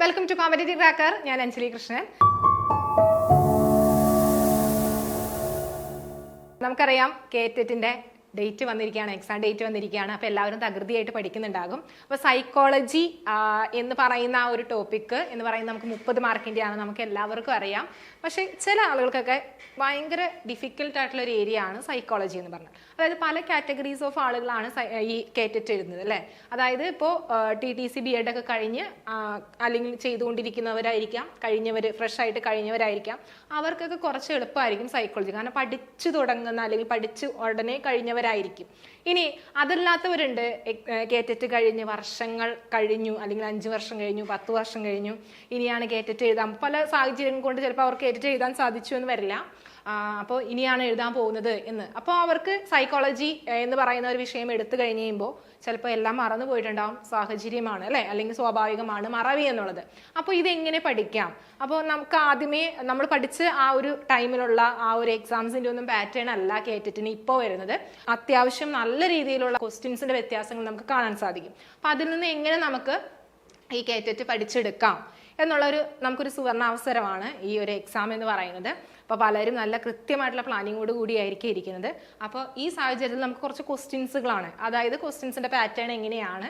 Welcome to competitive cracker. ഞാൻ അഞ്ജലി കൃഷ്ണൻ. നമുക്കറിയാം കേറ്ററ്റിന്റെ date വന്നിരിക്കുകയാണ്, എക്സാം ഡേറ്റ് വന്നിരിക്കുകയാണ്. അപ്പോൾ എല്ലാവരും തകൃതിയായിട്ട് പഠിക്കുന്നുണ്ടാകും. അപ്പോൾ സൈക്കോളജി എന്ന് പറയുന്ന ആ ഒരു ടോപ്പിക്ക് എന്ന് പറയുന്നത് നമുക്ക് 30 മാർക്കിൻ്റെയാണ്, നമുക്ക് എല്ലാവർക്കും അറിയാം. പക്ഷേ ചില ആളുകൾക്കൊക്കെ ഭയങ്കര ഡിഫിക്കൽട്ട് ആയിട്ടുള്ള ഒരു ഏരിയ ആണ് സൈക്കോളജി എന്ന് പറഞ്ഞാൽ. അതായത് പല കാറ്റഗറീസ് ഓഫ് ആളുകളാണ് ഈ കേറ്ററ്റ് എഴുതുന്നത് അല്ലേ. അതായത് ഇപ്പോൾ TTC BEd ഒക്കെ കഴിഞ്ഞ് അല്ലെങ്കിൽ ചെയ്തുകൊണ്ടിരിക്കുന്നവരായിരിക്കാം, ഫ്രഷ് ആയിട്ട് കഴിഞ്ഞവരായിരിക്കാം. അവർക്കൊക്കെ കുറച്ച് എളുപ്പമായിരിക്കും സൈക്കോളജി, കാരണം പഠിച്ചു തുടങ്ങുന്ന അല്ലെങ്കിൽ പഠിച്ച് ഉടനെ കഴിഞ്ഞവരായിരിക്കും. ഇനി അതല്ലാത്തവരുണ്ട്, കേറ്ററ്റ് കഴിഞ്ഞ് വർഷങ്ങൾ കഴിഞ്ഞു, അല്ലെങ്കിൽ 5 വർഷം കഴിഞ്ഞു, 10 വർഷം കഴിഞ്ഞു, ഇനിയാണ് കേറ്ററ്റ് എഴുതാൻ. പല സാഹചര്യം കൊണ്ട് ചിലപ്പോൾ അവർക്ക് കേറ്ററ്റ് എഴുതാൻ സാധിച്ചു എന്ന് വരില്ല. അപ്പോൾ ഇനിയാണ് എഴുതാൻ പോകുന്നത് എന്ന്. അപ്പോൾ അവർക്ക് സൈക്കോളജി എന്ന് പറയുന്ന ഒരു വിഷയം എടുത്തു കഴിഞ്ഞ് കഴിയുമ്പോൾ ചിലപ്പോൾ എല്ലാം മറന്നു പോയിട്ടുണ്ടാവും. സാഹചര്യമാണ് അല്ലേ, അല്ലെങ്കിൽ സ്വാഭാവികമാണ് മറവി എന്നുള്ളത്. അപ്പോൾ ഇതെങ്ങനെ പഠിക്കാം? അപ്പോൾ നമുക്ക് ആദ്യമേ നമ്മൾ പഠിച്ച് ആ ഒരു ടൈമിലുള്ള ആ ഒരു എക്സാംസിൻ്റെ ഒന്നും പാറ്റേൺ അല്ല കേറ്ററ്റിന് ഇപ്പോൾ വരുന്നത്. അത്യാവശ്യം നല്ല രീതിയിലുള്ള ക്വസ്റ്റ്യൻസിൻ്റെ വ്യത്യാസങ്ങൾ നമുക്ക് കാണാൻ സാധിക്കും. അപ്പോൾ അതിൽ നിന്ന് എങ്ങനെ നമുക്ക് ഈ കേറ്ററ്റ് പഠിച്ചെടുക്കാം എന്നുള്ളൊരു നമുക്കൊരു സുവർണാവസരമാണ് ഈ ഒരു എക്സാം എന്ന് പറയുന്നത്. അപ്പോൾ പലരും നല്ല കൃത്യമായിട്ടുള്ള പ്ലാനിങ്ങോട് കൂടിയായിരിക്കും ഇരിക്കുന്നത്. അപ്പോൾ ഈ സാഹചര്യത്തിൽ നമുക്ക് കുറച്ച് ക്വസ്റ്റ്യൻസുകളാണ്, അതായത് ക്വസ്റ്റ്യൻസിൻ്റെ പാറ്റേൺ എങ്ങനെയാണ്,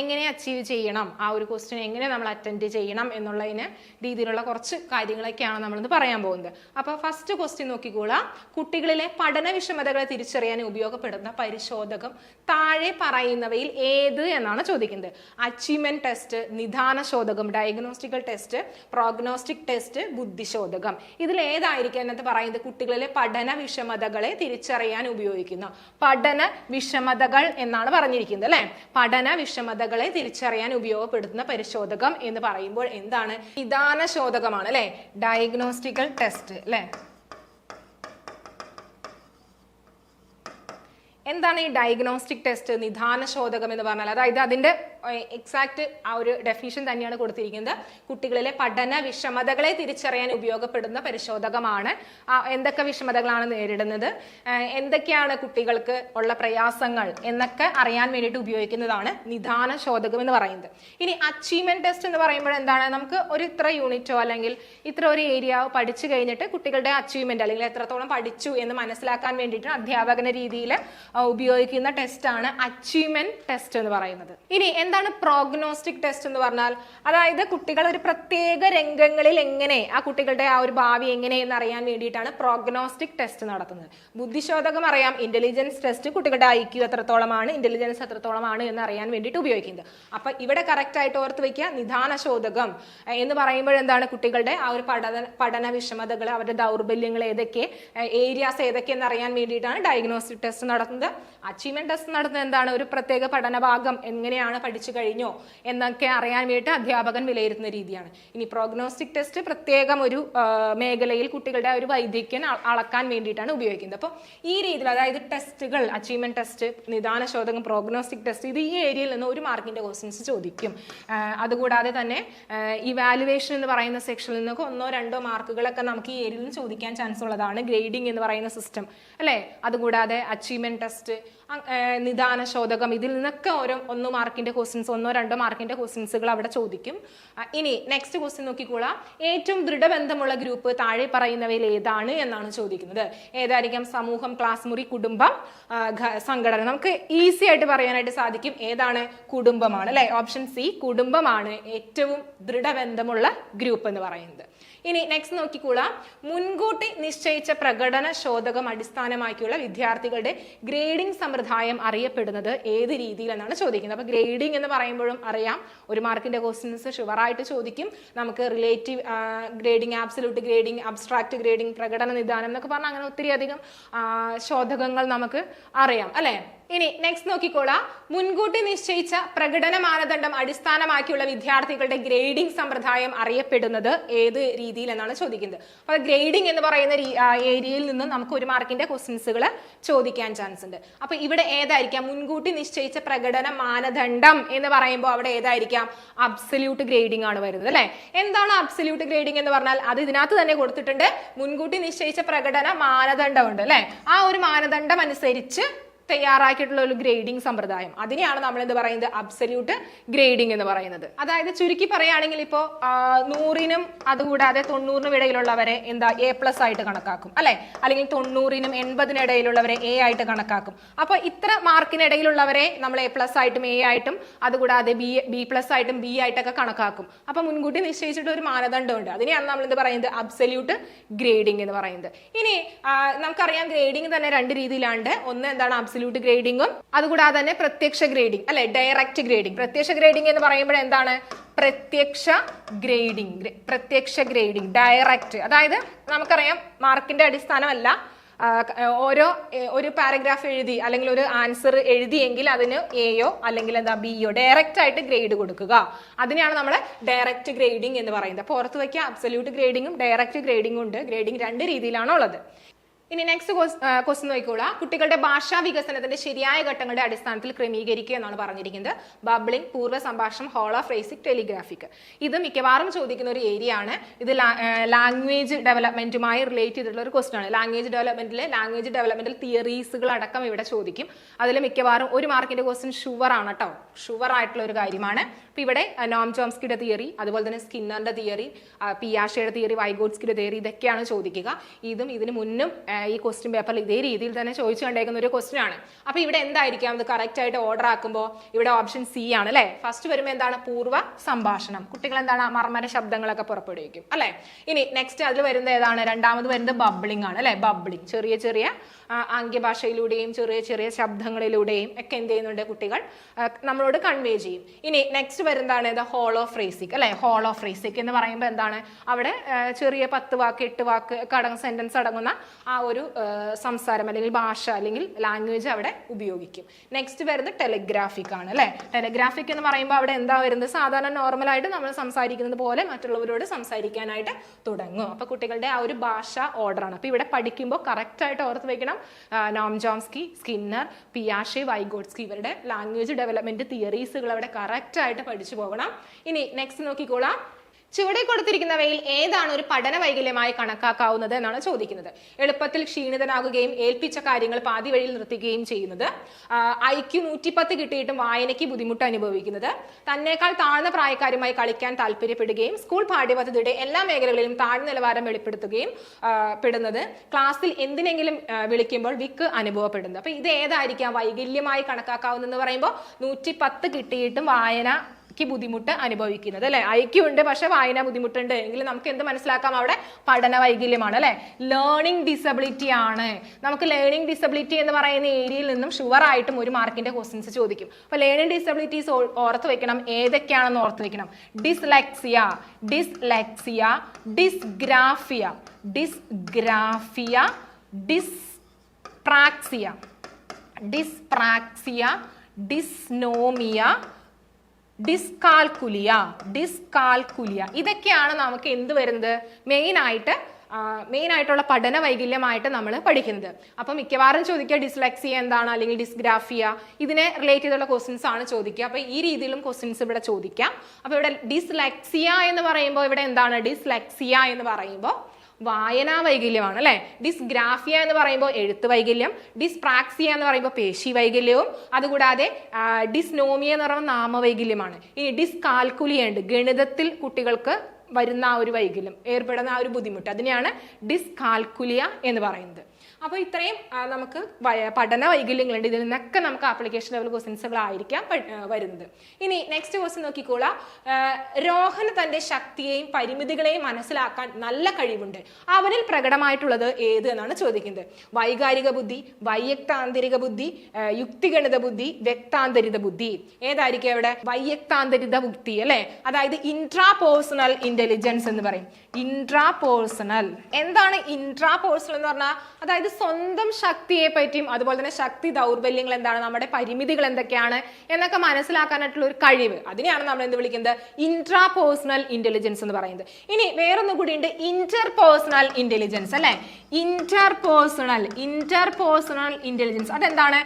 എങ്ങനെ അച്ചീവ് ചെയ്യണം, ആ ഒരു ക്വസ്റ്റ്യൻ എങ്ങനെ നമ്മൾ അറ്റൻഡ് ചെയ്യണം എന്നുള്ളതിന് രീതിയിലുള്ള കുറച്ച് കാര്യങ്ങളൊക്കെയാണ് നമ്മളിന്ന് പറയാൻ പോകുന്നത്. അപ്പോൾ ഫസ്റ്റ് ക്വസ്റ്റ്യൻ നോക്കിക്കോളാം. കുട്ടികളിലെ പഠന വിഷമതകളെ തിരിച്ചറിയാൻ ഉപയോഗപ്പെടുന്ന പരിശോധകം താഴെ പറയുന്നവയിൽ ഏത് എന്നാണ് ചോദിക്കുന്നത്. അച്ചീവ്മെന്റ് ടെസ്റ്റ്, നിദാന ശോധകം, ഡയഗ്നോസ്റ്റിക്കൽ ടെസ്റ്റ്, പ്രോഗ്നോസ്റ്റിക് ടെസ്റ്റ്, ബുദ്ധിശോധകം. ഇതിൽ ഏതായിരിക്കും എന്നത്ത് പറയുന്നത്? കുട്ടികളിലെ പഠന വിഷമതകളെ തിരിച്ചറിയാൻ ഉപയോഗിക്കുന്ന പഠന വിഷമതകൾ എന്നാണ് പറഞ്ഞിരിക്കുന്നത് അല്ലെ. പഠന വിഷമതകളെ തിരിച്ചറിയാൻ ഉപയോഗപ്പെടുത്തുന്ന പരിശോധകം എന്ന് പറയുമ്പോൾ എന്താണ്? നിദാന ശോധകമാണ് അല്ലെ, ഡയഗ്നോസ്റ്റിക്കൽ ടെസ്റ്റ് അല്ലെ. എന്താണ് ഈ ഡയഗ്നോസ്റ്റിക് ടെസ്റ്റ്, നിദാന ശോധകം എന്ന് പറഞ്ഞാൽ? അതായത് അതിന്റെ എക്സാക്ട് ആ ഒരു ഡെഫിനിഷൻ തന്നെയാണ് കൊടുത്തിരിക്കുന്നത്. കുട്ടികളിലെ പഠന വിഷമതകളെ തിരിച്ചറിയാൻ ഉപയോഗപ്പെടുന്ന പരിശോധകമാണ്. എന്തൊക്കെ വിഷമതകളാണ് നേരിടുന്നത്, എന്തൊക്കെയാണ് കുട്ടികൾക്ക് ഉള്ള പ്രയാസങ്ങൾ എന്നൊക്കെ അറിയാൻ വേണ്ടിയിട്ട് ഉപയോഗിക്കുന്നതാണ് നിദാന ശോധകം എന്ന് പറയുന്നത്. ഇനി അച്ചീവ്മെന്റ് ടെസ്റ്റ് എന്ന് പറയുമ്പോൾ എന്താണ്? നമുക്ക് ഒരു ഇത്ര യൂണിറ്റോ അല്ലെങ്കിൽ ഇത്ര ഒരു ഏരിയ പഠിച്ചു കഴിഞ്ഞിട്ട് കുട്ടികളുടെ അച്ചീവ്മെന്റ് അല്ലെങ്കിൽ എത്രത്തോളം പഠിച്ചു എന്ന് മനസ്സിലാക്കാൻ വേണ്ടിയിട്ട് അധ്യാപകന രീതിയിൽ ഉപയോഗിക്കുന്ന ടെസ്റ്റാണ് അച്ചീവ്മെന്റ് ടെസ്റ്റ് എന്ന് പറയുന്നത്. ഇനി എന്താണ് പ്രോഗ്നോസ്റ്റിക് ടെസ്റ്റ് എന്ന് പറഞ്ഞാൽ? അതായത് കുട്ടികൾ ഒരു പ്രത്യേക രംഗങ്ങളിൽ എങ്ങനെ ആ കുട്ടികളുടെ ആ ഒരു ഭാവി എങ്ങനെയെന്ന് അറിയാൻ വേണ്ടിയിട്ടാണ് പ്രോഗ്നോസ്റ്റിക് ടെസ്റ്റ് നടത്തുന്നത്. ബുദ്ധിശോധകം അറിയാം, ഇന്റലിജൻസ് ടെസ്റ്റ് കുട്ടികളുടെ IQ എത്രത്തോളമാണ്, ഇന്റലിജൻസ് എത്രത്തോളമാണ് എന്ന് അറിയാൻ വേണ്ടിയിട്ട് ഉപയോഗിക്കുന്നത്. അപ്പൊ ഇവിടെ കറക്റ്റ് ആയിട്ട് ഓർത്ത് വയ്ക്കുക, നിദാന ശോധകം എന്ന് പറയുമ്പോൾ എന്താണ്? കുട്ടികളുടെ ആ ഒരു പഠന വിഷമതകൾ, അവരുടെ ദൗർബല്യങ്ങൾ ഏതൊക്കെ, ഏരിയാസ് ഏതൊക്കെയെന്ന് അറിയാൻ വേണ്ടിയിട്ടാണ് ഡയഗ്നോസ്റ്റിക് ടെസ്റ്റ് നടത്തുന്നത്. അച്ചീവ്മെന്റ് ടെസ്റ്റ് നടത്തുന്നത് എന്താണ്? ഒരു പ്രത്യേക പഠന ഭാഗം എങ്ങനെയാണ് പഠിച്ചു കഴിഞ്ഞോ എന്നൊക്കെ അറിയാൻ വേണ്ടിയിട്ട് അധ്യാപകൻ വിലയിരുത്തുന്ന രീതിയാണ്. ഇനി പ്രോഗ്നോസ്റ്റിക് ടെസ്റ്റ് പ്രത്യേകം ഒരു മേഖലയിൽ കുട്ടികളുടെ ഒരു വൈദഗ്ധ്യം അളക്കാൻ വേണ്ടിയിട്ടാണ് ഉപയോഗിക്കുന്നത്. അപ്പോൾ ഈ രീതിയിൽ അതായത് ടെസ്റ്റുകൾ, അച്ചീവ്മെന്റ് ടെസ്റ്റ്, നിദാന ശോധകം, പ്രോഗ്നോസ്റ്റിക് ടെസ്റ്റ്, ഇത് ഈ ഏരിയയിൽ നിന്ന് 1 മാർക്കിന്റെ ക്വസ്റ്റ്യൻസ് ചോദിക്കും. അതുകൂടാതെ തന്നെ ഇവാലുവേഷൻ എന്ന് പറയുന്ന സെക്ഷനിൽ നിന്നൊക്കെ 1-2 മാർക്കുകളൊക്കെ നമുക്ക് ഈ ഏരിയയിൽ നിന്ന് ചോദിക്കാൻ ചാൻസ് ഉള്ളതാണ്. ഗ്രേഡിംഗ് എന്ന് പറയുന്ന സിസ്റ്റം അല്ലേ. അതുകൂടാതെ അച്ചീവ്മെന്റ് ടെസ്റ്റ്, നിദാന ശോധകം, ഇതിൽ നിന്നൊക്കെ 1 മാർക്കിന്റെ ക്വസ്റ്റ്യൻസ്, 1-2 മാർക്കിന്റെ ക്വസ്റ്റ്യൻസുകൾ അവിടെ ചോദിക്കും. ഇനി നെക്സ്റ്റ് ക്വസ്റ്റ്യൻ നോക്കിക്കോളാം. ഏറ്റവും ദൃഢബന്ധമുള്ള ഗ്രൂപ്പ് താഴെ പറയുന്നവയിൽ ഏതാണ് എന്നാണ് ചോദിക്കുന്നത്. ഏതായിരിക്കാം? സമൂഹം, ക്ലാസ് മുറി, കുടുംബം, സംഘടന. നമുക്ക് ഈസി ആയിട്ട് പറയാനായിട്ട് സാധിക്കും ഏതാണ്? കുടുംബമാണ് അല്ലെ. ഓപ്ഷൻ സി, കുടുംബമാണ് ഏറ്റവും ദൃഢബന്ധമുള്ള ഗ്രൂപ്പ് എന്ന് പറയുന്നത്. ഇനി നെക്സ്റ്റ് നോക്കിക്കോളാം. മുൻകൂട്ടി നിശ്ചയിച്ച പ്രകടന ശോധകം അടിസ്ഥാനമാക്കിയുള്ള വിദ്യാർത്ഥികളുടെ ഗ്രേഡിംഗ് സമ്പ്രദായം അറിയപ്പെടുന്നത് ഏത് രീതിയിൽ എന്നാണ് ചോദിക്കുന്നത്. അപ്പൊ ഗ്രേഡിംഗ് എന്ന് പറയുമ്പോഴും അറിയാം 1 മാർക്കിന്റെ ക്വസ്റ്റ്യൻസ് ഷുവറായിട്ട് ചോദിക്കും. നമുക്ക് relative grading, absolute grading, abstract grading, പ്രകടന നിദാനം എന്നൊക്കെ പറഞ്ഞാൽ അങ്ങനെ ഒത്തിരി അധികം ശോധകങ്ങൾ നമുക്ക് അറിയാം അല്ലെ. ഇനി നെക്സ്റ്റ് നോക്കിക്കോളാം. മുൻകൂട്ടി നിശ്ചയിച്ച പ്രകടന മാനദണ്ഡം അടിസ്ഥാനമാക്കിയുള്ള വിദ്യാർത്ഥികളുടെ ഗ്രേഡിംഗ് സമ്പ്രദായം അറിയപ്പെടുന്നത് ഏത് രീതിയിൽ എന്നാണ് ചോദിക്കുന്നത്. അപ്പോൾ ഗ്രേഡിംഗ് എന്ന് പറയുന്ന ഏരിയയിൽ നിന്ന് നമുക്ക് 1 മാർക്കിന്റെ ക്വസ്റ്റ്യൻസുകൾ ചോദിക്കാൻ ചാൻസ് ഉണ്ട്. അപ്പൊ ഇവിടെ ഏതായിരിക്കാം? മുൻകൂട്ടി നിശ്ചയിച്ച പ്രകടന മാനദണ്ഡം എന്ന് പറയുമ്പോൾ അവിടെ ഏതായിരിക്കാം? അബ്സല്യൂട്ട് ഗ്രേഡിംഗ് ആണ് വരുന്നത് അല്ലെ. എന്താണ് അബ്സല്യൂട്ട് ഗ്രേഡിംഗ് എന്ന് പറഞ്ഞാൽ? അത് ഇതിനകത്ത് തന്നെ കൊടുത്തിട്ടുണ്ട്. മുൻകൂട്ടി നിശ്ചയിച്ച പ്രകടന മാനദണ്ഡമുണ്ട് അല്ലെ. ആ ഒരു മാനദണ്ഡം അനുസരിച്ച് തയ്യാറാക്കിയിട്ടുള്ള ഒരു ഗ്രേഡിംഗ് സമ്പ്രദായം, അതിനെയാണ് നമ്മൾ എന്ത് പറയുന്നത്, അബ്സല്യൂട്ട് ഗ്രേഡിംഗ് എന്ന് പറയുന്നത്. അതായത് ചുരുക്കി പറയുകയാണെങ്കിൽ ഇപ്പോൾ 100നും അതുകൂടാതെ 90നും ഇടയിലുള്ളവരെ എന്താ A+ ആയിട്ട് കണക്കാക്കും അല്ലെ, അല്ലെങ്കിൽ 90നും 80നും ഇടയിലുള്ളവരെ A ആയിട്ട് കണക്കാക്കും. അപ്പൊ ഇത്ര മാർക്കിനിടയിലുള്ളവരെ നമ്മൾ A+ ആയിട്ടും A ആയിട്ടും അതുകൂടാതെ B+ ആയിട്ടും B ആയിട്ടൊക്കെ കണക്കാക്കും. അപ്പൊ മുൻകൂട്ടി നിശ്ചയിച്ചിട്ട് ഒരു മാനദണ്ഡമുണ്ട്, അതിനെയാണ് നമ്മൾ എന്ത് പറയുന്നത്, അബ്സല്യൂട്ട് ഗ്രേഡിംഗ് എന്ന് പറയുന്നത്. ഇനി നമുക്കറിയാം ഗ്രേഡിംഗ് തന്നെ 2 രീതിയിലുണ്ട്. ഒന്ന് എന്താണ്, അബ്സല്യൂട്ട് ഗ്രേഡിംഗും അതുകൂടാതെ തന്നെ പ്രത്യക്ഷ ഗ്രേഡിംഗ് അല്ലെ, ഡയറക്റ്റ് ഗ്രേഡിംഗ്. പ്രത്യക്ഷ ഗ്രേഡിംഗ് എന്ന് പറയുമ്പോൾ എന്താണ്, പ്രത്യക്ഷ ഗ്രേഡിംഗ് ഡയറക്റ്റ്. അതായത് നമുക്കറിയാം മാർക്കിന്റെ അടിസ്ഥാനമല്ല, ഒരു പാരഗ്രാഫ് എഴുതി അല്ലെങ്കിൽ ഒരു ആൻസർ എഴുതിയെങ്കിൽ അതിന് എയോ അല്ലെങ്കിൽ എന്താ ബിയോ ഡയറക്റ്റ് ആയിട്ട് ഗ്രേഡ് കൊടുക്കുക, അതിനെയാണ് നമ്മൾ ഡയറക്റ്റ് ഗ്രേഡിംഗ് എന്ന് പറയുന്നത്. അപ്പോൾ ഓർത്ത് വയ്ക്കുക, അബ്സല്യൂട്ട് ഗ്രേഡിംഗും ഡയറക്റ്റ് ഗ്രേഡിംഗും ഉണ്ട്. ഗ്രേഡിംഗ് 2 രീതിയിലാണ് ഉള്ളത്. ഇനി നെക്സ്റ്റ് ക്വസ്റ്റ്യൻ നോക്കിക്കോളാം. കുട്ടികളുടെ ഭാഷാ വികസനത്തിന്റെ ശരിയായ ഘട്ടങ്ങളുടെ അടിസ്ഥാനത്തിൽ ക്രമീകരിക്കുക എന്നാണ് പറഞ്ഞിരിക്കുന്നത്. ബബ്ലിംഗ്, പൂർവ്വ സംഭാഷണം, ഹോളോ ഫ്രേസിക്, ടെലിഗ്രാഫിക്. ഇത് മിക്കവാറും ചോദിക്കുന്ന ഒരു ഏരിയ ആണ്. ഇത് ലാംഗ്വേജ് ഡെവലപ്മെന്റുമായി റിലേറ്റ് ചെയ്തിട്ടുള്ള ഒരു ക്വസ്റ്റ്യൻ ആണ്. ലാംഗ്വേജ് ഡെവലപ്മെന്റൽ തിയറീസുകൾ അടക്കം ഇവിടെ ചോദിക്കും. അതിൽ മിക്കവാറും 1 മാർക്കിന്റെ ക്വസ്റ്റ്യൻ ഷുവർ ആണ് കേട്ടോ, ഷുവർ ആയിട്ടുള്ള ഒരു കാര്യമാണ്. അപ്പൊ ഇവിടെ നോം ചോംസ്കിയുടെ തിയറി, അതുപോലെ തന്നെ സ്കിന്നറിന്റെ തിയറി, പിയാഷയുടെ തിയറി, വൈഗോട്സ്കിയുടെ തിയറി, ഇതൊക്കെയാണ് ചോദിക്കുക. ഇതും ഇതിന് മുന്നും ഈ ക്വസ്റ്റ്യൻ പേപ്പറിൽ ഇതേ രീതിയിൽ തന്നെ ചോദിച്ചു കണ്ടേക്കുന്ന ഒരു ക്വസ്റ്റ്യൻ ആണ്. അപ്പൊ ഇവിടെ എന്തായിരിക്കാം, ഇത് കറക്റ്റ് ആയിട്ട് ഓർഡർ ആക്കുമ്പോൾ ഇവിടെ ഓപ്ഷൻ സി ആണ് അല്ലെ. ഫസ്റ്റ് വരുമ്പോൾ എന്താണ്, പൂർവ്വ സംഭാഷണം. കുട്ടികൾ എന്താണ്, മർമ്മര ശബ്ദങ്ങളൊക്കെ പുറപ്പെടുവിക്കും അല്ലെ. ഇനി നെക്സ്റ്റ് അതിൽ വരുന്നത് ഏതാണ്, രണ്ടാമത് വരുന്നത് ബബ്ലിംഗ് ആണ് അല്ലെ. ബബ്ലിംഗ് ചെറിയ ചെറിയ ആംഗ്യഭാഷയിലൂടെയും ചെറിയ ചെറിയ ശബ്ദങ്ങളിലൂടെയും ഒക്കെ എന്ത് ചെയ്യുന്നുണ്ട്, കുട്ടികൾ നമ്മളോട് കൺവേ ചെയ്യും. ഇനി നെക്സ്റ്റ് വരുന്നതാണ് ഇത് ഹോളോ ഫ്രേസിക് അല്ലെ. ഹോളോ ഫ്രേസിക് എന്ന് പറയുമ്പോൾ എന്താണ്, അവിടെ ചെറിയ 10 വാക്ക് 8 വാക്ക് സെന്റൻസ് അടങ്ങുന്ന ആ ഒരു സംസാരം അല്ലെങ്കിൽ ഭാഷ അല്ലെങ്കിൽ ലാംഗ്വേജ് അവിടെ ഉപയോഗിക്കും. നെക്സ്റ്റ് വരുന്നത് ടെലിഗ്രാഫിക് ആണ് അല്ലെ. ടെലിഗ്രാഫിക് എന്ന് പറയുമ്പോൾ അവിടെ എന്താ വരുന്നത്, സാധാരണ നോർമലായിട്ട് നമ്മൾ സംസാരിക്കുന്നത് പോലെ മറ്റുള്ളവരോട് സംസാരിക്കാനായിട്ട് തുടങ്ങും. അപ്പൊ കുട്ടികളുടെ ആ ഒരു ഭാഷ ഓർഡർ ആണ്. അപ്പൊ ഇവിടെ പഠിക്കുമ്പോൾ കറക്റ്റ് ആയിട്ട് ഓർത്ത് വെക്കണം, നോം ചോംസ്കി, സ്കിന്നർ, പിയാഷെ, വൈഗോട്സ്കി ഇവരുടെ ലാംഗ്വേജ് ഡെവലപ്മെന്റ് തിയറീസുകൾ അവിടെ കറക്റ്റ് ആയിട്ട് പഠിച്ചു പോകണം. ഇനി നെക്സ്റ്റ് നോക്കിക്കോളാം. ചുവടെ കൊടുത്തിരിക്കുന്നവയിൽ ഏതാണ് ഒരു പഠന വൈകല്യമായി കണക്കാക്കാവുന്നത് എന്നാണ് ചോദിക്കുന്നത്. എളുപ്പത്തിൽ ക്ഷീണിതനാകുകയും ഏൽപ്പിച്ച കാര്യങ്ങൾ പാതി വഴിയിൽ നിർത്തുകയും ചെയ്യുന്നത്, IQ 110 കിട്ടിയിട്ടും വായനയ്ക്ക് ബുദ്ധിമുട്ട് അനുഭവിക്കുന്നത്, തന്നേക്കാൾ താഴ്ന്ന പ്രായക്കാരുമായി കളിക്കാൻ താല്പര്യപ്പെടുകയും സ്കൂൾ പാഠ്യപദ്ധതിയുടെ എല്ലാ മേഖലകളിലും താഴ്ന്ന നിലവാരം വെളിപ്പെടുത്തുകയും പെടുന്നത്, ക്ലാസ്സിൽ എന്തിനെങ്കിലും വിളിക്കുമ്പോൾ വിക്ക് അനുഭവപ്പെടുന്നത്. അപ്പൊ ഇത് ഏതായിരിക്കാം വൈകല്യമായി കണക്കാക്കാവുന്നെന്ന് പറയുമ്പോൾ 110 കിട്ടിയിട്ടും വായന ബുദ്ധിമുട്ട് അനുഭവിക്കുന്നത് അല്ലെ. IQ ഉണ്ട് പക്ഷെ വായന ബുദ്ധിമുട്ടുണ്ട് എങ്കിൽ നമുക്ക് എന്ത് മനസ്സിലാക്കാം, അവിടെ പഠന വൈകല്യമാണ് അല്ലെ. ലേണിംഗ് ഡിസബിലിറ്റി ആണ്. നമുക്ക് ലേണിംഗ് ഡിസബിലിറ്റി എന്ന് പറയുന്ന ഏരിയയിൽ നിന്നും ഷുവർ ആയിട്ടും 1 മാർക്കിന്റെ ക്വസ്റ്റ്യൻസ് ചോദിക്കും. അപ്പൊ ലേണിംഗ് ഡിസബിലിറ്റീസ് ഓർത്ത് വെക്കണം. ഏതൊക്കെയാണെന്ന് ഓർത്ത് വെക്കണം. Dyslexia, dysgraphia, dyspraxia, dysnomia, dyscalculia. ഇതൊക്കെയാണ് നമുക്ക് എന്ത് വരുന്നത്, മെയിൻ ആയിട്ടുള്ള പഠന വൈകല്യമായിട്ട് നമ്മൾ പഠിക്കുന്നത്. അപ്പൊ മിക്കവാറും ചോദിക്കുക ഡിസ്ലെക്സിയ എന്താണ് അല്ലെങ്കിൽ ഡിസ്ഗ്രാഫിയ, ഇതിനെ റിലേറ്റ് ചെയ്തുള്ള ക്വസ്റ്റ്യൻസ് ആണ് ചോദിക്കുക. അപ്പൊ ഈ രീതിയിലും ക്വസ്റ്റ്യൻസ് ഇവിടെ ചോദിക്കാം. അപ്പൊ ഇവിടെ ഡിസ്ലെക്സിയ എന്ന് പറയുമ്പോൾ ഇവിടെ എന്താണ്, ഡിസ്ലെക്സിയ എന്ന് പറയുമ്പോൾ വായനാ വൈകല്യമാണ് അല്ലെ. ഡിസ്ഗ്രാഫിയ എന്ന് പറയുമ്പോൾ എഴുത്ത് വൈകല്യം, ഡിസ്പ്രാക്സിയ എന്ന് പറയുമ്പോൾ പേശി വൈകല്യവും, അതുകൂടാതെ ഡിസ്നോമിയ എന്ന് പറയുമ്പോൾ നാമവൈകല്യമാണ്. ഇനി ഡിസ്കാൽക്കുലിയ ഉണ്ട്, ഗണിതത്തിൽ കുട്ടികൾക്ക് വരുന്ന ആ ഒരു വൈകല്യം, ഏർപ്പെടുന്ന ആ ഒരു ബുദ്ധിമുട്ട്, അതിനെയാണ് ഡിസ്കാൽക്കുലിയ എന്ന് പറയുന്നത്. അപ്പോൾ ഇത്രയും നമുക്ക് പഠന വൈകല്യങ്ങളുണ്ട്. ഇതിൽ നിന്നൊക്കെ നമുക്ക് ആപ്ലിക്കേഷൻ ലെവൽ ക്വസ്റ്റ്യൻസുകളായിരിക്കാം വരുന്നത്. ഇനി നെക്സ്റ്റ് ക്വസ്റ്റ്യൻ നോക്കിക്കോളാം. രോഹന് തന്റെ ശക്തിയെയും പരിമിതികളെയും മനസ്സിലാക്കാൻ നല്ല കഴിവുണ്ട്, അവനിൽ പ്രകടമായിട്ടുള്ളത് ഏത് എന്നാണ് ചോദിക്കുന്നത്. വൈകാരിക ബുദ്ധി, വൈയക്താന്തരിക ബുദ്ധി, യുക്തിഗണിത ബുദ്ധി, വ്യക്താന്തരിത ബുദ്ധി. ഏതായിരിക്കും അവിടെ, വൈയക്താന്തരിത ബുദ്ധി അല്ലെ. അതായത് ഇൻട്രാപേഴ്സണൽ ഇന്റലിജൻസ് എന്ന് പറയും. ഇൻട്രാപേഴ്സണൽ എന്താണ് ഇൻട്രാപേഴ്സണൽ എന്ന് പറഞ്ഞാൽ, അതായത് സ്വന്തം ശക്തിയെ പറ്റിയും അതുപോലെ തന്നെ ശക്തി ദൗർബല്യങ്ങൾ എന്താണ്, നമ്മുടെ പരിമിതികൾ എന്തൊക്കെയാണ് എന്നൊക്കെ മനസ്സിലാക്കാനായിട്ടുള്ള ഒരു കഴിവ്, അതിനെയാണ് നമ്മൾ എന്ത് വിളിക്കുന്നത്, ഇൻട്രാപേഴ്സണൽ ഇന്റലിജൻസ് എന്ന് പറയുന്നത്. ഇനി വേറൊന്നും കൂടി ഉണ്ട്, ഇന്റർപേഴ്സണൽ ഇന്റലിജൻസ് അല്ലെ. ഇന്റർപേഴ്സണൽ ഇന്റലിജൻസ് അതെന്താണ്,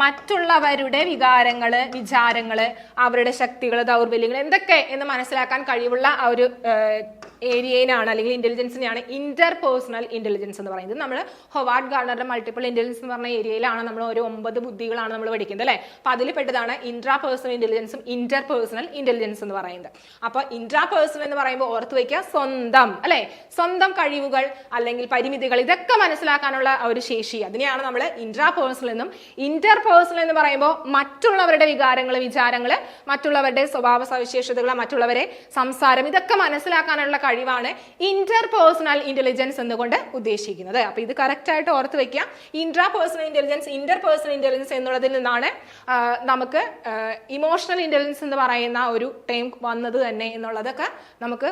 മറ്റുള്ളവരുടെ വികാരങ്ങള്, വിചാരങ്ങള്, അവരുടെ ശക്തികള്, ദൗർബല്യങ്ങൾ എന്തൊക്കെ എന്ന് മനസ്സിലാക്കാൻ കഴിവുള്ള ആ ഒരു ഏരിയയിലാണ് അല്ലെങ്കിൽ ഇന്റലിജൻസിനെയാണ് ഇന്റർപേഴ്സണൽ ഇന്റലിജൻസ് എന്ന് പറയുന്നത്. നമ്മൾ ഹൊവാർഡ് ഗാർണറുടെ മൾട്ടിപ്പിൾ ഇന്റലിജൻസ് എന്ന് പറഞ്ഞ ഏരിയയിലാണ് നമ്മൾ ഓരോ 9 ബുദ്ധികളാണ് നമ്മൾ പഠിക്കുന്നത് അല്ലെ. അപ്പൊ അതിൽ പെട്ടതാണ് ഇൻട്രാപേഴ്സണൽ ഇന്റലിജൻസും ഇന്റർപേഴ്സണൽ ഇന്റലിജൻസ് എന്ന് പറയുന്നത്. അപ്പൊ ഇൻട്രാപേഴ്സണൽ എന്ന് പറയുമ്പോൾ ഓർത്ത് വയ്ക്കുക, സ്വന്തം അല്ലെ, സ്വന്തം കഴിവുകൾ അല്ലെങ്കിൽ പരിമിതികൾ ഇതൊക്കെ മനസ്സിലാക്കാനുള്ള ഒരു ശേഷി, അതിനെയാണ് നമ്മൾ ഇൻട്രാപേഴ്സണൽ എന്നും. ഇന്റർപേഴ്സണൽ എന്ന് പറയുമ്പോൾ മറ്റുള്ളവരുടെ വികാരങ്ങൾ, വിചാരങ്ങൾ, മറ്റുള്ളവരുടെ സ്വഭാവ സവിശേഷതകൾ, മറ്റുള്ളവരെ സംസാരം ഇതൊക്കെ മനസ്സിലാക്കാനുള്ള കഴിവാണ് ഇന്റർപേഴ്സണൽ ഇന്റലിജൻസ് എന്നുകൊണ്ട് ഉദ്ദേശിക്കുന്നത്. അപ്പൊ ഇത് കറക്റ്റ് ആയിട്ട് ഓർത്ത് വെക്കുക. ഇൻട്രാപേഴ്സണൽ ഇന്റലിജൻസ്, ഇന്റർപേഴ്സണൽ ഇന്റലിജൻസ് എന്നുള്ളതിൽ നിന്നാണ് നമുക്ക് ഇമോഷണൽ ഇന്റലിജൻസ് എന്ന് പറയുന്ന ഒരു ടൈം വന്നത് തന്നെ എന്നുള്ളതൊക്കെ നമുക്ക്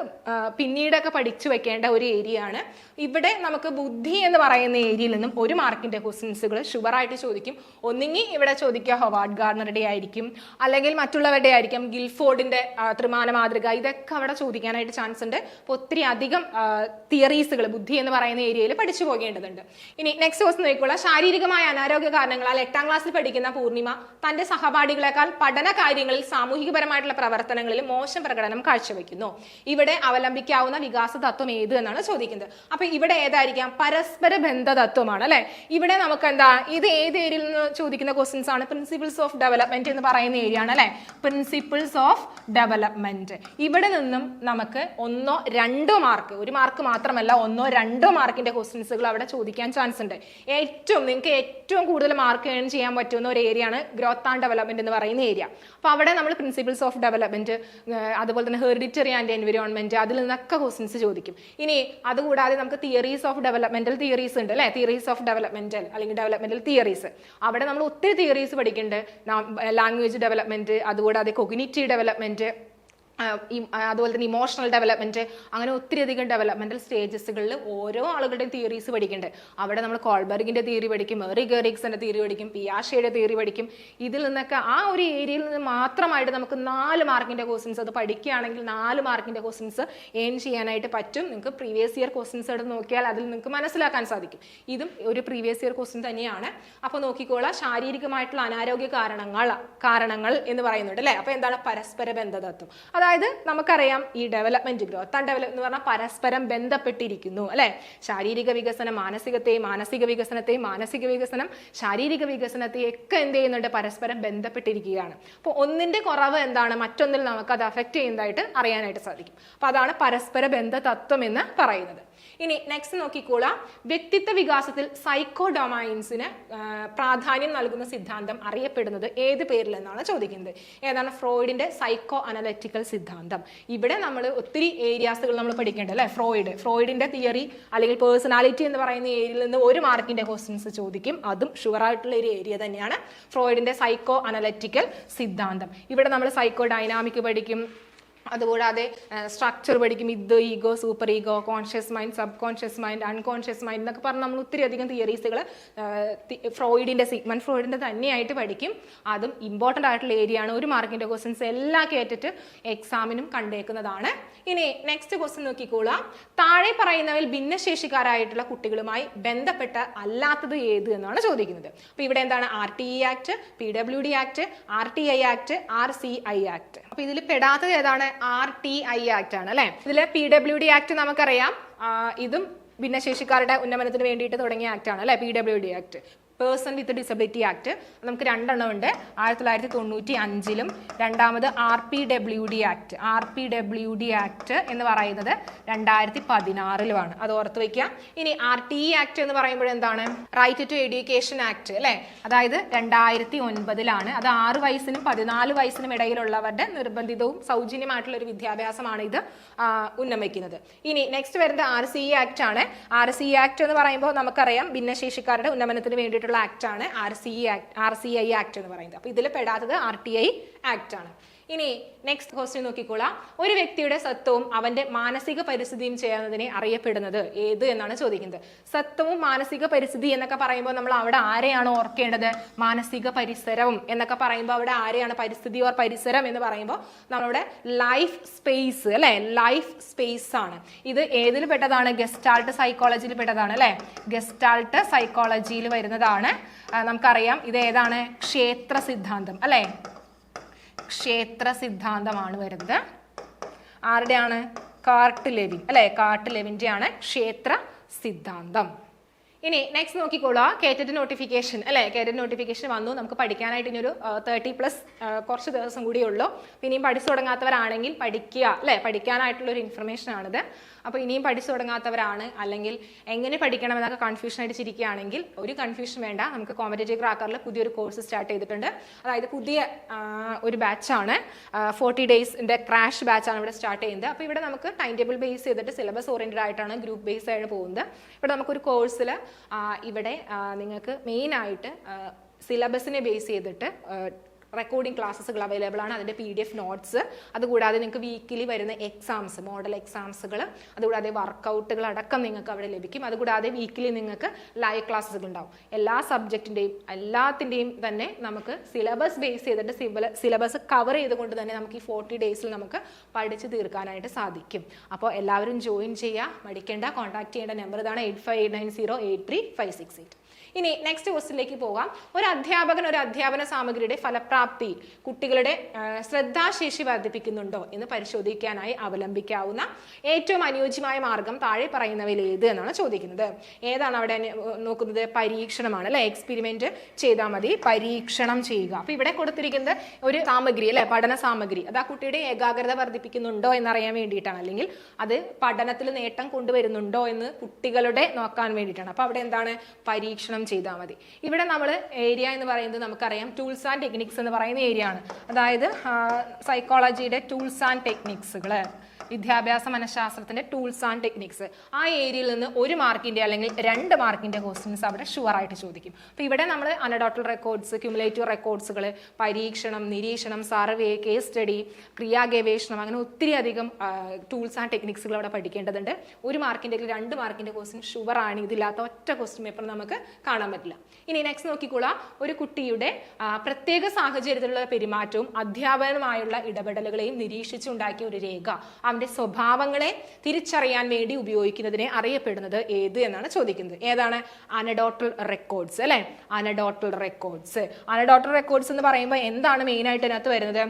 പിന്നീടൊക്കെ പഠിച്ചു വെക്കേണ്ട ഒരു ഏരിയ ആണ്. ഇവിടെ നമുക്ക് ബുദ്ധി എന്ന് പറയുന്ന ഏരിയയിൽ നിന്നും 1 മാർക്കിന്റെ ക്വസ്റ്റ്യൻസുകൾ ഷുവറായിട്ട് ചോദിക്കും. ഒന്നുകിൽ ഇവിടെ ചോദിക്കുക ഹൊവാർഡ് ഗാർണറുടെ ആയിരിക്കും, അല്ലെങ്കിൽ മറ്റുള്ളവരുടെ ആയിരിക്കും, ഗിൽഫോർഡിന്റെ ത്രിമാന മാതൃക, ഇതൊക്കെ അവിടെ ചോദിക്കാനായിട്ട് ചാൻസ് ഉണ്ട്. അപ്പോൾ ഒത്തിരി അധികം തിയറീസുകൾ ബുദ്ധി എന്ന് പറയുന്ന ഏരിയയിൽ പഠിച്ചു പോകേണ്ടതുണ്ട്. ഇനി നെക്സ്റ്റ് ക്വസ്റ്റ്യൻ നോക്കിക്കോളാം. ശാരീരികമായ അനാരോഗ്യ കാരണങ്ങളാൽ 8ാം ക്ലാസ്സിൽ പഠിക്കുന്ന പൂർണിമ തന്റെ സഹപാഠികളെക്കാൾ പഠന കാര്യങ്ങളിൽ, സാമൂഹികപരമായിട്ടുള്ള പ്രവർത്തനങ്ങളിൽ മോശം പ്രകടനം കാഴ്ചവെക്കുന്നു. ഇവിടെ അവലംബിക്കാവുന്ന വികാസ തത്വം ഏത് എന്നാണ് ചോദിക്കുന്നത്. അപ്പൊ ഇവിടെ ഏതായിരിക്കാം? പരസ്പര ബന്ധ തത്വമാണ് അല്ലെ. ഇവിടെ നമുക്ക് എന്താ, ഇത് ഏത് ഏരിയയിൽ നിന്ന് ചോദിക്കുന്ന ക്വസ്റ്റ്യൻസ് ആണ്? പ്രിൻസിപ്പിൾസ് ഓഫ് ഡെവലപ്മെന്റ് എന്ന് പറയുന്ന ഏരിയ ആണ് അല്ലെ. Principles of development. ഇവിടെ നിന്നും നമുക്ക് 1 or 2 മാർക്ക്, 1 മാർക്ക് മാത്രമല്ല 1 or 2 മാർക്കിന്റെ ക്വസ്റ്റ്യൻസുകൾ അവിടെ ചോദിക്കാൻ ചാൻസ് ഉണ്ട്. നിങ്ങൾക്ക് ഏറ്റവും കൂടുതൽ മാർക്ക് ഏൺ ചെയ്യാൻ പറ്റുന്ന ഒരു ഏരിയ ആണ് ഗ്രോത്ത് ആൻഡ് ഡെവലപ്മെന്റ് എന്ന് പറയുന്ന ഏരിയ. അപ്പൊ അവിടെ നമ്മൾ പ്രിൻസിപ്പിൾസ് ഓഫ് ഡെവലപ്മെന്റ്, അതുപോലെ തന്നെ ഹെറിഡിറ്ററി ആൻഡ് എൻവിറോൺമെന്റ്, അതിൽ നിന്നൊക്കെ ക്വസ്റ്റ്യൻസ് ചോദിക്കും. ഇനി അതുകൂടാതെ നമുക്ക് തിയറീസ് ഓഫ് ഡെവലപ്മെന്റൽ തിയറീസ് ഉണ്ട് അല്ലെ. തിയറീസ് ഓഫ് ഡെവലപ്മെന്റൽ അല്ലെങ്കിൽ ഡെവലപ്മെന്റൽ തിയറീസ്, അവിടെ നമ്മൾ ഒത്തിരി തിയറീസ് പഠിക്കുന്നുണ്ട്. ലാംഗ്വേജ് ഡെവലപ്മെന്റ്, അതുകൂടാതെ കൊഗ്നിറ്റീവ് ഡെവലപ്മെന്റ്, അതുപോലെ തന്നെ ഇമോഷണൽ ഡെവലപ്മെന്റ്, അങ്ങനെ ഒത്തിരി അധികം ഡെവലപ്മെന്റൽ സ്റ്റേജസുകളിൽ ഓരോ ആളുകളുടെയും തിയറീസ് പഠിക്കുന്നുണ്ട്. അവിടെ നമ്മൾ കോൾബർഗിന്റെ തിയറി പഠിക്കും, എറിക് എറിക്സന്റെ തിയറി പഠിക്കും, പിയാഷെയുടെ തിയറി പഠിക്കും. ഇതിൽ നിന്നൊക്കെ ആ ഒരു ഏരിയയിൽ നിന്ന് മാത്രമായിട്ട് നമുക്ക് 4 മാർക്കിന്റെ ക്വസ്റ്റ്യൻസ്, അത് പഠിക്കുകയാണെങ്കിൽ 4 മാർക്കിന്റെ ക്വസ്റ്റ്യൻസ് ഏൺ ചെയ്യാനായിട്ട് പറ്റും. നിങ്ങൾക്ക് പ്രീവിയസ് ഇയർ ക്വസ്റ്റ്യൻസ് എടുത്ത് നോക്കിയാൽ അതിൽ നിങ്ങൾക്ക് മനസ്സിലാക്കാൻ സാധിക്കും. ഇതും ഒരു പ്രീവിയസ് ഇയർ ക്വസ്റ്റ്യൻ തന്നെയാണ്. അപ്പൊ നോക്കിക്കോളാം, ശാരീരികമായിട്ടുള്ള അനാരോഗ്യ കാരണങ്ങൾ എന്ന് പറയുന്നുണ്ട് അല്ലെ. അപ്പൊ എന്താണ്? പരസ്പര ബന്ധതത്വം. അതായത് നമുക്കറിയാം ഈ ഡെവലപ്മെന്റ്, ഗ്രോത്ത് ആൻഡ് ഡെവലപ്മെന്റ് എന്ന് പറഞ്ഞാൽ പരസ്പരം ബന്ധപ്പെട്ടിരിക്കുന്നു അല്ലെ. ശാരീരിക വികസനം മാനസികത്തെയും, മാനസിക വികസനത്തെയും, മാനസിക വികസനം ശാരീരിക വികസനത്തെയും ഒക്കെ എന്ത് ചെയ്യുന്നുണ്ട്? പരസ്പരം ബന്ധപ്പെട്ടിരിക്കുകയാണ്. അപ്പോൾ ഒന്നിന്റെ കുറവ് എന്താണ് മറ്റൊന്നിൽ നമുക്ക് അത് അഫക്റ്റ് ചെയ്യുന്നതായിട്ട് അറിയാനായിട്ട് സാധിക്കും. അപ്പൊ അതാണ് പരസ്പര ബന്ധ തത്വം എന്ന് പറയുന്നത്. ഇനി നെക്സ്റ്റ് നോക്കിക്കോളാം, വ്യക്തിത്വ വികാസത്തിൽ സൈക്കോഡൊമൈൻസിന് പ്രാധാന്യം നൽകുന്ന സിദ്ധാന്തം അറിയപ്പെടുന്നത് ഏത് പേരിൽ എന്നാണ് ചോദിക്കുന്നത്. ഏതാണ്? ഫ്രോയിഡിന്റെ സൈക്കോ അനലറ്റിക്കൽ സിദ്ധാന്തം. ഇവിടെ നമ്മൾ ഒത്തിരി ഏരിയാസുകൾ നമ്മൾ പഠിക്കേണ്ടത് അല്ലെ. ഫ്രോയിഡിന്റെ തിയറി അല്ലെങ്കിൽ പേഴ്സണാലിറ്റി എന്ന് പറയുന്ന ഏരിയയിൽ നിന്ന് 1 മാർക്കിന്റെ ക്വസ്റ്റ്യൻസ് ചോദിക്കും. അതും ഷുവർ ആയിട്ടുള്ള ഒരു ഏരിയ തന്നെയാണ് ഫ്രോയിഡിന്റെ സൈക്കോ അനലറ്റിക്കൽ സിദ്ധാന്തം. ഇവിടെ നമ്മൾ സൈക്കോ ഡൈനാമിക് പഠിക്കും, അതുകൂടാതെ സ്ട്രക്ചർ പഠിക്കും, ഇത് ego, super ego, conscious mind, sub conscious mind, unconscious mind എന്നൊക്കെ പറഞ്ഞ് നമ്മൾ ഒത്തിരി അധികം തിയറീസുകൾ ഫ്രോയിഡിന്റെ, സിഗ്മണ്ട് ഫ്രോയിഡിന്റെ തന്നെയായിട്ട് പഠിക്കും. അതും ഇമ്പോർട്ടൻ്റ് ആയിട്ടുള്ള ഏരിയ ആണ്. 1 മാർക്കിന്റെ ക്വസ്റ്റ്യൻസ് എല്ലാം കേട്ടിട്ട് എക്സാമിനും കണ്ടേക്കുന്നതാണ്. ഇനി നെക്സ്റ്റ് ക്വസ്റ്റ്യൻ നോക്കിക്കോളാം, താഴെ പറയുന്നവയിൽ ഭിന്നശേഷിക്കാരായിട്ടുള്ള കുട്ടികളുമായി ബന്ധപ്പെട്ട അല്ലാത്തത് ഏത് എന്നാണ് ചോദിക്കുന്നത്. അപ്പൊ ഇവിടെ എന്താണ്? RTE act, PWD act, RTI act, RCI act. അപ്പൊ ഇതിൽ പെടാത്തത് ഏതാണ്? RTI ആക്ട് ആണ് അല്ലെ. ഇതില് PWD ആക്ട് നമുക്കറിയാം, ഇതും ഭിന്നശേഷിക്കാരുടെ ഉന്നമനത്തിന് വേണ്ടിയിട്ട് തുടങ്ങിയ ആക്ട് ആണ് അല്ലെ. PWD act, person with disability act, നമുക്ക് 2 എണ്ണം ഉണ്ട്. 1995 രണ്ടാമത് RPWD ആക്ട്. RPWD ആക്ട് എന്ന് പറയുന്നത് 2016 അത് ഓർത്ത് വയ്ക്കുക. ഇനി RTE ആക്ട് എന്ന് പറയുമ്പോൾ എന്താണ്? റൈറ്റ് ടു എഡ്യൂക്കേഷൻ ആക്ട് അല്ലെ. അതായത് 2009 അത് 6 വയസ്സിനും 14 വയസ്സിനും ഇടയിലുള്ളവരുടെ നിർബന്ധിതവും സൗജന്യമായിട്ടുള്ള ഒരു വിദ്യാഭ്യാസമാണ് ഇത് ഉന്നമിക്കുന്നത്. ഇനി നെക്സ്റ്റ് വരുന്നത് RCE ആക്ട് ആണ്. RCE ആക്ട് എന്ന് പറയുമ്പോൾ നമുക്കറിയാം ഭിന്നശേഷിക്കാരുടെ ഉന്നമനത്തിന് വേണ്ടിയിട്ട് ആക്ട് ആണ് RCI ആക്ട് എന്ന് പറയുന്നത്. അപ്പൊ ഇതിൽ പെടാത്തത് RTI ആക്ട് ആണ്. ഇനി നെക്സ്റ്റ് ക്വസ്റ്റ്യൻ നോക്കിക്കോളാം. ഒരു വ്യക്തിയുടെ സത്വവും അവന്റെ മാനസിക പരിസ്ഥിതിയും ചെയ്യുന്നതിനെ അറിയപ്പെടുന്നത് ഏത് എന്നാണ് ചോദിക്കുന്നത്. സത്വവും മാനസിക പരിസ്ഥിതി എന്നൊക്കെ പറയുമ്പോൾ നമ്മൾ അവിടെ ആരെയാണ് ഓർക്കേണ്ടത്? മാനസിക പരിസരവും എന്നൊക്കെ പറയുമ്പോൾ അവിടെ ആരെയാണ്? പരിസ്ഥിതി ഓർ പരിസരം എന്ന് പറയുമ്പോൾ നമ്മുടെ ലൈഫ് സ്പേസ് അല്ലെ, ലൈഫ് സ്പേസ് ആണ്. ഇത് ഏതിൽ പെട്ടതാണ്? ഗസ്റ്റാൾട്ട് സൈക്കോളജിയിൽ പെട്ടതാണ് അല്ലെ. ഗസ്റ്റാൾട്ട് സൈക്കോളജിയിൽ വരുന്നതാണ്. നമുക്കറിയാം ഇത് ഏതാണ്? ക്ഷേത്ര സിദ്ധാന്തം അല്ലെ. ക്ഷേത്ര സിദ്ധാന്തമാണ് വരുന്നത്. ആരുടെയാണ്? കാർട്ട് ലെവിൻ അല്ലെ. കാർട്ട് ലെവിൻ്റെ ആണ് ക്ഷേത്ര സിദ്ധാന്തം. ഇനി നെക്സ്റ്റ് നോക്കിക്കോളാം. കേറ്ററ്റ് നോട്ടിഫിക്കേഷൻ അല്ലെ. കേറ്ററ്റ് നോട്ടിഫിക്കേഷൻ വന്നു. നമുക്ക് പഠിക്കാനായിട്ട് ഇനി ഒരു 30+ കുറച്ച് ദിവസം കൂടിയേ ഉള്ളൂ. ഇനിയും പഠിച്ചു തുടങ്ങാത്തവരാണെങ്കിൽ പഠിക്കുക അല്ലെ. പഠിക്കാനായിട്ടുള്ള ഒരു ഇൻഫർമേഷൻ ആണിത്. അപ്പോൾ ഇനിയും പഠിച്ചു തുടങ്ങാത്തവരാണ്, അല്ലെങ്കിൽ എങ്ങനെ പഠിക്കണം എന്നൊക്കെ കൺഫ്യൂഷൻ അടിച്ചിരിക്കുകയാണെങ്കിൽ ഒരു കൺഫ്യൂഷൻ വേണ്ട. നമുക്ക് കോമ്പറ്റേറ്റീവ് ക്രാക്കറിൽ പുതിയൊരു കോഴ്സ് സ്റ്റാർട്ട് ചെയ്തിട്ടുണ്ട്. അതായത് പുതിയ ഒരു ബാച്ചാണ്, 40 ഡേയ്സിൻ്റെ ക്രാഷ് ബാച്ചാണ് ഇവിടെ സ്റ്റാർട്ട് ചെയ്യുന്നത്. അപ്പോൾ ഇവിടെ നമുക്ക് ടൈം ടേബിൾ ബേസ് ചെയ്തിട്ട് സിലബസ് ഓറിയൻറ്റഡ് ആയിട്ടാണ്, ഗ്രൂപ്പ് ബേസ് ആയിട്ട് പോകുന്നത്. ഇവിടെ നമുക്കൊരു കോഴ്സിൽ ഇവിടെ നിങ്ങൾക്ക് മെയിനായിട്ട് സിലബസിനെ ബേസ് ചെയ്തിട്ട് റെക്കോർഡിംഗ് ക്ലാസ്സുകൾ അവൈലബിൾ ആണ്. അതിൻ്റെ PDF നോട്ട്സ്, അതുകൂടാതെ നിങ്ങൾക്ക് വീക്കിലി വരുന്ന എക്സാംസ്, മോഡൽ എക്സാംസുകൾ, അതുകൂടാതെ വർക്കൗട്ടുകൾ അടക്കം നിങ്ങൾക്ക് അവിടെ ലഭിക്കും. അതുകൂടാതെ വീക്കിലി നിങ്ങൾക്ക് ലൈവ് ക്ലാസ്സുകൾ ഉണ്ടാവും. എല്ലാ സബ്ജക്റ്റിൻ്റെയും എല്ലാത്തിൻ്റെയും തന്നെ നമുക്ക് സിലബസ് ബേസ് ചെയ്തിട്ട് സിലബസ് കവർ ചെയ്തുകൊണ്ട് തന്നെ നമുക്ക് ഈ 40 ഡേയ്സിൽ നമുക്ക് പഠിച്ച് തീർക്കാനായിട്ട് സാധിക്കും. അപ്പോൾ എല്ലാവരും ജോയിൻ ചെയ്യുക, മടിക്കേണ്ട. കോൺടാക്ട് ചെയ്യേണ്ട നമ്പർ ഇതാണ് 8589083568. ഇനി നെക്സ്റ്റ് ക്വസ്റ്റ്യനിലേക്ക് പോകാം. ഒരു അധ്യാപകൻ ഒരു അധ്യാപന സാമഗ്രിയുടെ ഫലപ്രാപ്തി കുട്ടികളുടെ ശ്രദ്ധാശേഷി വർദ്ധിപ്പിക്കുന്നുണ്ടോ എന്ന് പരിശോധിക്കാനായി അവലംബിക്കാവുന്ന ഏറ്റവും അനുയോജ്യമായ മാർഗം താഴെ പറയുന്നവയിൽ ഏത് എന്നാണ് ചോദിക്കുന്നത്. ഏതാണ് അവിടെ നോക്കുന്നത്? പരീക്ഷണമാണ് അല്ലെ. എക്സ്പെരിമെന്റ് ചെയ്താൽ മതി, പരീക്ഷണം ചെയ്യുക. അപ്പൊ ഇവിടെ കൊടുത്തിരിക്കുന്നത് ഒരു സാമഗ്രി അല്ലെ, പഠന സാമഗ്രി. അത് ആ കുട്ടിയുടെ ഏകാഗ്രത വർദ്ധിപ്പിക്കുന്നുണ്ടോ എന്നറിയാൻ വേണ്ടിയിട്ടാണ്, അല്ലെങ്കിൽ അത് പഠനത്തിൽ നേട്ടം കൊണ്ടുവരുന്നുണ്ടോ എന്ന് കുട്ടികളുടെ നോക്കാൻ വേണ്ടിയിട്ടാണ്. അപ്പൊ അവിടെ എന്താണ്? പരീക്ഷണം ചെയ്താൽ മതി. ഇവിടെ നമ്മൾ ഏരിയ എന്ന് പറയുന്നത് നമുക്കറിയാം ടൂൾസ് ആൻഡ് ടെക്നിക്സ് എന്ന് പറയുന്ന ഏരിയ ആണ്. അതായത് സൈക്കോളജിയുടെ ടൂൾസ് ആൻഡ് ടെക്നിക്സുകൾ, വിദ്യാഭ്യാസ മനഃശാസ്ത്രത്തിന്റെ ടൂൾസ് ആൻഡ് ടെക്നിക്സ്, ആ ഏരിയയിൽ നിന്ന് 1 മാർക്കിന്റെ അല്ലെങ്കിൽ 2 മാർക്കിന്റെ ക്വസ്റ്റ്യൻസ് അവിടെ ഷുവറായിട്ട് ചോദിക്കും. അപ്പോൾ ഇവിടെ നമ്മൾ അനഡോട്ടൽ റെക്കോർഡ്സ്, ക്യുമുലേറ്റീവ് റെക്കോർഡ്സുകൾ, പരീക്ഷണം, നിരീക്ഷണം, സർവേ, കേസ് സ്റ്റഡി, ക്രിയാഗവേഷണം, അങ്ങനെ ഒത്തിരി അധികം ടൂൾസ് ആൻഡ് ടെക്നിക്സുകൾ അവിടെ പഠിക്കേണ്ടതുണ്ട്. 1 മാർക്കിന്റെ അല്ലെങ്കിൽ 2 മാർക്കിന്റെ ക്വസ്റ്റ്യൻ ഷുവറാണ്. ഇതില്ലാത്ത ഒറ്റ ക്വസ്റ്റ്യൻ പേപ്പർ നമുക്ക് കാണാൻ പറ്റില്ല. ഇനി നെക്സ്റ്റ് നോക്കിക്കോളാം. ഒരു കുട്ടിയുടെ പ്രത്യേക സാഹചര്യത്തിലുള്ള പെരുമാറ്റവും അധ്യാപനവുമായുള്ള ഇടപെടലുകളെയും നിരീക്ഷിച്ചുണ്ടാക്കിയ ഒരു രേഖ അവന്റെ സ്വഭാവങ്ങളെ തിരിച്ചറിയാൻ വേണ്ടി ഉപയോഗിക്കുന്നതിനെ അറിയപ്പെടുന്നത് ഏത് എന്നാണ് ചോദിക്കുന്നത്. ഏതാണ്? അനഡോട്ടൽ റെക്കോർഡ്സ് അല്ലെ. അനഡോട്ടൽ റെക്കോർഡ്സ്. അനഡോട്ടൽ റെക്കോർഡ്സ് എന്ന് പറയുമ്പോൾ എന്താണ് മെയിൻ ആയിട്ട് അതിനകത്ത് വരുന്നത്?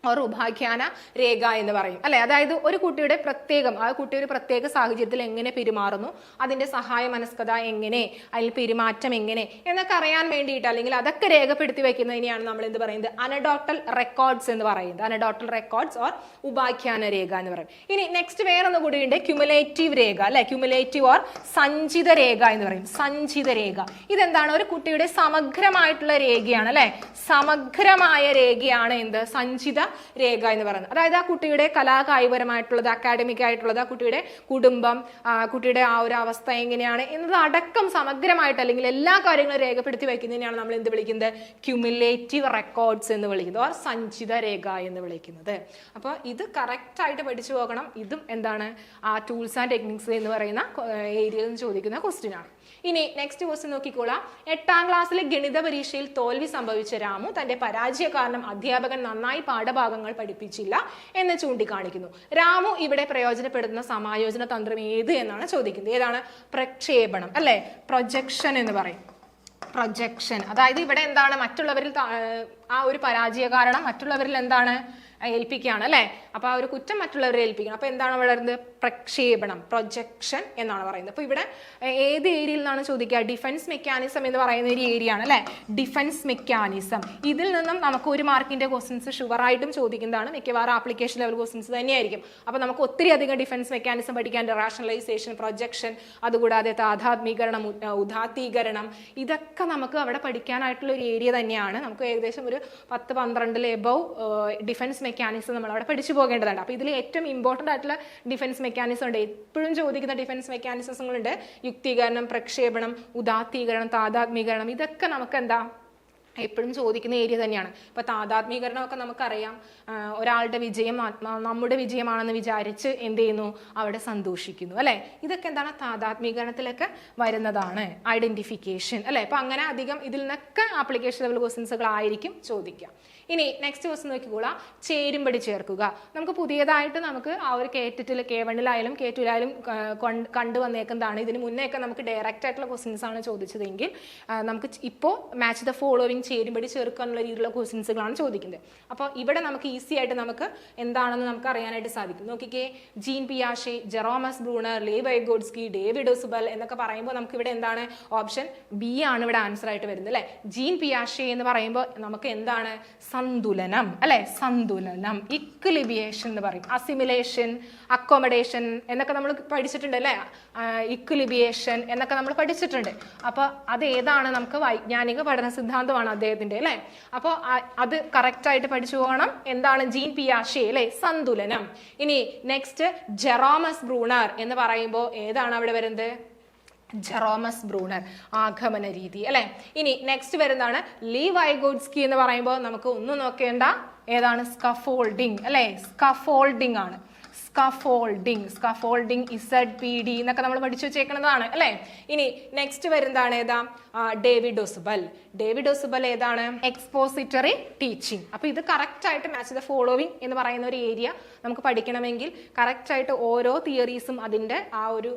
और ഉപാഖ്യാന രേഖ എന്ന് പറയും അല്ലെ. അതായത് ഒരു കുട്ടിയുടെ പ്രത്യേകം, ആ കുട്ടി ഒരു പ്രത്യേക സാഹചര്യത്തിൽ എങ്ങനെ പെരുമാറുന്നു, അതിന്റെ സഹായ മനസ്കത എങ്ങനെ, അതിൽ പെരുമാറ്റം എങ്ങനെ എന്നൊക്കെ അറിയാൻ വേണ്ടിയിട്ട്, അല്ലെങ്കിൽ അതൊക്കെ രേഖപ്പെടുത്തി വെക്കുന്നതിനെയാണ് നമ്മൾ എന്ത് പറയുന്നത്? അനഡോട്ടൽ റെക്കോർഡ്സ് എന്ന് പറയുന്നത്. അനഡോട്ടൽ റെക്കോർഡ്സ് ഓർ ഉപാഖ്യാന രേഖ എന്ന് പറയും. ഇനി നെക്സ്റ്റ് വേറൊന്ന് കൂടി ഉണ്ട്, ക്യുമുലേറ്റീവ് രേഖ അല്ലെ. ക്യുമുലേറ്റീവ് ഓർ സഞ്ചിത രേഖ എന്ന് പറയും. സഞ്ചിത രേഖ ഇതെന്താണ്? ഒരു കുട്ടിയുടെ സമഗ്രമായിട്ടുള്ള രേഖയാണ് അല്ലെ. സമഗ്രമായ രേഖയാണ് എന്ത്? സഞ്ചിത രേഖ എന്ന് പറയുന്നത്. അതായത് ആ കുട്ടിയുടെ കലാകായികപരമായിട്ടുള്ളത്, അക്കാഡമിക് ആയിട്ടുള്ളത്, ആ കുട്ടിയുടെ കുടുംബം, കുട്ടിയുടെ ആ ഒരു അവസ്ഥ എങ്ങനെയാണ് എന്നത് അടക്കം സമഗ്രമായിട്ട്, അല്ലെങ്കിൽ എല്ലാ കാര്യങ്ങളും രേഖപ്പെടുത്തി വയ്ക്കുന്നതിനാണ് നമ്മൾ എന്ത് വിളിക്കുന്നത്? ക്യുമുലേറ്റീവ് റെക്കോർഡ്സ് എന്ന് വിളിക്കുന്നത്, ഓർ സഞ്ചിത രേഖ എന്ന് വിളിക്കുന്നത്. അപ്പോൾ ഇത് കറക്റ്റ് ആയിട്ട് പഠിച്ചു പോകണം. ഇതും എന്താണ്? ആ ടൂൾസ് ആൻഡ് ടെക്നിക്സ് എന്ന് പറയുന്ന ഏരിയയിൽ നിന്ന് ചോദിക്കുന്ന ക്വസ്റ്റ്യൻ ആണ്. ഇനി നെക്സ്റ്റ് ക്വസ്റ്റ്യൻ നോക്കിക്കോളാം. 8ാം ക്ലാസ്സിലെ ഗണിത പരീക്ഷയിൽ തോൽവി സംഭവിച്ച രാമു തന്റെ പരാജയ കാരണം അധ്യാപകൻ നന്നായി പാഠഭാഗങ്ങൾ പഠിപ്പിച്ചില്ല എന്ന് ചൂണ്ടിക്കാണിക്കുന്നു. രാമു ഇവിടെ പ്രയോജനപ്പെടുത്തുന്ന സമായോജന തന്ത്രം ഏത് എന്നാണ് ചോദിക്കുന്നത്. ഏതാണ്? പ്രക്ഷേപണം അല്ലെ. പ്രൊജക്ഷൻ എന്ന് പറയും. പ്രൊജക്ഷൻ. അതായത് ഇവിടെ എന്താണ്? മറ്റുള്ളവരിൽ ആ ഒരു പരാജയ കാരണം മറ്റുള്ളവരിൽ എന്താണ്? ഏൽപ്പിക്കുകയാണ് അല്ലെ. അപ്പൊ ആ ഒരു കുറ്റം മറ്റുള്ളവരെ ഏൽപ്പിക്കണം. അപ്പൊ എന്താണ് വളരുന്നത്? പ്രക്ഷേപണം, പ്രൊജക്ഷൻ എന്നാണ് പറയുന്നത്. അപ്പൊ ഇവിടെ ഏത് ഏരിയയിൽ നിന്നാണ് ചോദിക്കുക? ഡിഫൻസ് മെക്കാനിസം എന്ന് പറയുന്ന ഒരു ഏരിയ ആണ് അല്ലെ. Defence mechanism. ഇതിൽ നിന്നും നമുക്ക് 1 മാർക്കിന്റെ ക്വസ്റ്റ്യൻസ് ഷുവറായിട്ടും ചോദിക്കുന്നതാണ്. മിക്കവാറും ആപ്ലിക്കേഷൻ ലെവൽ ക്വസ്റ്റ്യൻസ് തന്നെയായിരിക്കും. അപ്പൊ നമുക്ക് ഒത്തിരി അധികം ഡിഫൻസ് മെക്കാനിസം പഠിക്കാൻ. റാഷണലൈസേഷൻ, പ്രൊജക്ഷൻ, അതുകൂടാതെ താതാത്മീകരണം, ഉദാത്തീകരണം, ഇതൊക്കെ നമുക്ക് അവിടെ പഠിക്കാനായിട്ടുള്ള ഒരു ഏരിയ തന്നെയാണ്. നമുക്ക് ഏകദേശം ഒരു 10-12 എബവ് ഡിഫൻസ് മെക്കാനിസം നമ്മൾ അവിടെ പഠിച്ചു പോകേണ്ടതുണ്ട്. അപ്പോൾ ഇതിൽ ഏറ്റവും ഇമ്പോർട്ടൻ്റ് ആയിട്ടുള്ള ഡിഫൻസ് മെക്കാനിസം ഉണ്ട്. എപ്പോഴും ചോദിക്കുന്ന ഡിഫൻസ് മെക്കാനിസങ്ങളുണ്ട്. യുക്തീകരണം, പ്രക്ഷേപണം, ഉദാത്തീകരണം, താതാത്മീകരണം, ഇതൊക്കെ നമുക്ക് എന്താ എപ്പോഴും ചോദിക്കുന്ന ഏരിയ തന്നെയാണ്. ഇപ്പൊ താതാത്മീകരണമൊക്കെ നമുക്കറിയാം, ഒരാളുടെ വിജയം നമ്മുടെ വിജയമാണെന്ന് വിചാരിച്ച് എന്ത് ചെയ്യുന്നു, അവിടെ സന്തോഷിക്കുന്നു അല്ലെ. ഇതൊക്കെ എന്താണ്, താതാത്മീകരണത്തിലൊക്കെ വരുന്നതാണ്. ഐഡന്റിഫിക്കേഷൻ അല്ലെ. അപ്പൊ അങ്ങനെ അധികം ഇതിൽ നിന്നൊക്കെ ആപ്ലിക്കേഷൻ ലെവൽ ക്വസ്റ്റ്യൻസുകളായിരിക്കും ചോദിക്കുക. ഇനി നെക്സ്റ്റ് ക്വസ്റ്റ്യൻ നോക്കിക്കോളാം, ചേരുംപടി ചേർക്കുക. നമുക്ക് പുതിയതായിട്ട് നമുക്ക് ആ ഒരു K-TET K1-ലായാലും K2-ലായാലും കണ്ടുവന്നേക്കുന്നതാണ്. ഇതിന് മുന്നേയൊക്കെ നമുക്ക് ഡയറക്റ്റ് ആയിട്ടുള്ള ക്വസ്റ്റ്യൻസ് ആണ് ചോദിച്ചതെങ്കിൽ നമുക്ക് ഇപ്പോൾ മാച്ച് ദ ഫോളോവിങ് ചേരുംപടി ചേർക്കുക എന്നുള്ള രീതിയിലുള്ള ക്വസ്റ്റ്യൻസുകളാണ് ചോദിക്കുന്നത്. അപ്പോൾ ഇവിടെ നമുക്ക് ഈസി ആയിട്ട് നമുക്ക് എന്താണെന്ന് നമുക്ക് അറിയാനായിട്ട് സാധിക്കും. നോക്കിക്കേ, ജീൻ പിയാഷെ, ജെറോമസ് ബ്രൂണർ, ലേ വൈഗോഡ്സ്കി, ഡേവിഡ് ഒസുബൽ എന്നൊക്കെ പറയുമ്പോൾ നമുക്ക് ഇവിടെ എന്താണ്, ഓപ്ഷൻ ബി ആണ് ഇവിടെ ആൻസർ ആയിട്ട് വരുന്നത് അല്ലെ. ജീൻ പിയാഷെ എന്ന് പറയുമ്പോൾ നമുക്ക് എന്താണ്, സന്തുലനം അല്ലെ, സന്തുലനം. ഇക്വിലിബ്രിയേഷൻ എന്ന് പറയും, അസിമിലേഷൻ, അക്കോമഡേഷൻ എന്നൊക്കെ നമ്മൾ പഠിച്ചിട്ടുണ്ട് അല്ലെ. ഇക്വിലിബ്രിയേഷൻ എന്നൊക്കെ നമ്മൾ പഠിച്ചിട്ടുണ്ട്. അപ്പൊ അത് ഏതാണ്, നമുക്ക് വൈജ്ഞാനിക പഠന സിദ്ധാന്തമാണ് അദ്ദേഹത്തിന്റെ അല്ലെ. അപ്പോൾ അത് കറക്റ്റ് ആയിട്ട് പഠിച്ചു പോകണം. എന്താണ് ജീൻ പിയാഷെ അല്ലെ, സന്തുലനം. ഇനി നെക്സ്റ്റ് ജെറോമസ് ബ്രൂണർ എന്ന് പറയുമ്പോൾ ഏതാണ് അവിടെ വരുന്നത്, ജെറോമസ് ബ്രൂണർ, ആഗമന രീതി അല്ലെ. ഇനി നെക്സ്റ്റ് വരുന്നതാണ് ലീ വൈഗോഡ്സ്കി എന്ന് പറയുമ്പോൾ നമുക്ക് ഒന്നും നോക്കേണ്ട, ഏതാണ്, സ്കഫോൾഡിങ് അല്ലെ. സ്കഫോൾഡിങ് ആണ്, സ്കഫോൾഡിങ് ZPD എന്നൊക്കെ നമ്മൾ പഠിച്ചു വെച്ചേക്കുന്നതാണ് അല്ലെ. ഇനി നെക്സ്റ്റ് വരുന്നതാണ് ഏതാ, ഡേവിഡ് ഒസുബൽ ഏതാണ്, എക്സ്പോസിറ്ററി ടീച്ചിങ്. അപ്പൊ ഇത് കറക്റ്റ് ആയിട്ട് മാച്ച് ദ ഫോളോവിങ് എന്ന് പറയുന്ന ഒരു ഏരിയ നമുക്ക് പഠിക്കണമെങ്കിൽ കറക്റ്റ് ആയിട്ട് ഓരോ തിയറീസും അതിന്റെ ആ ഒരു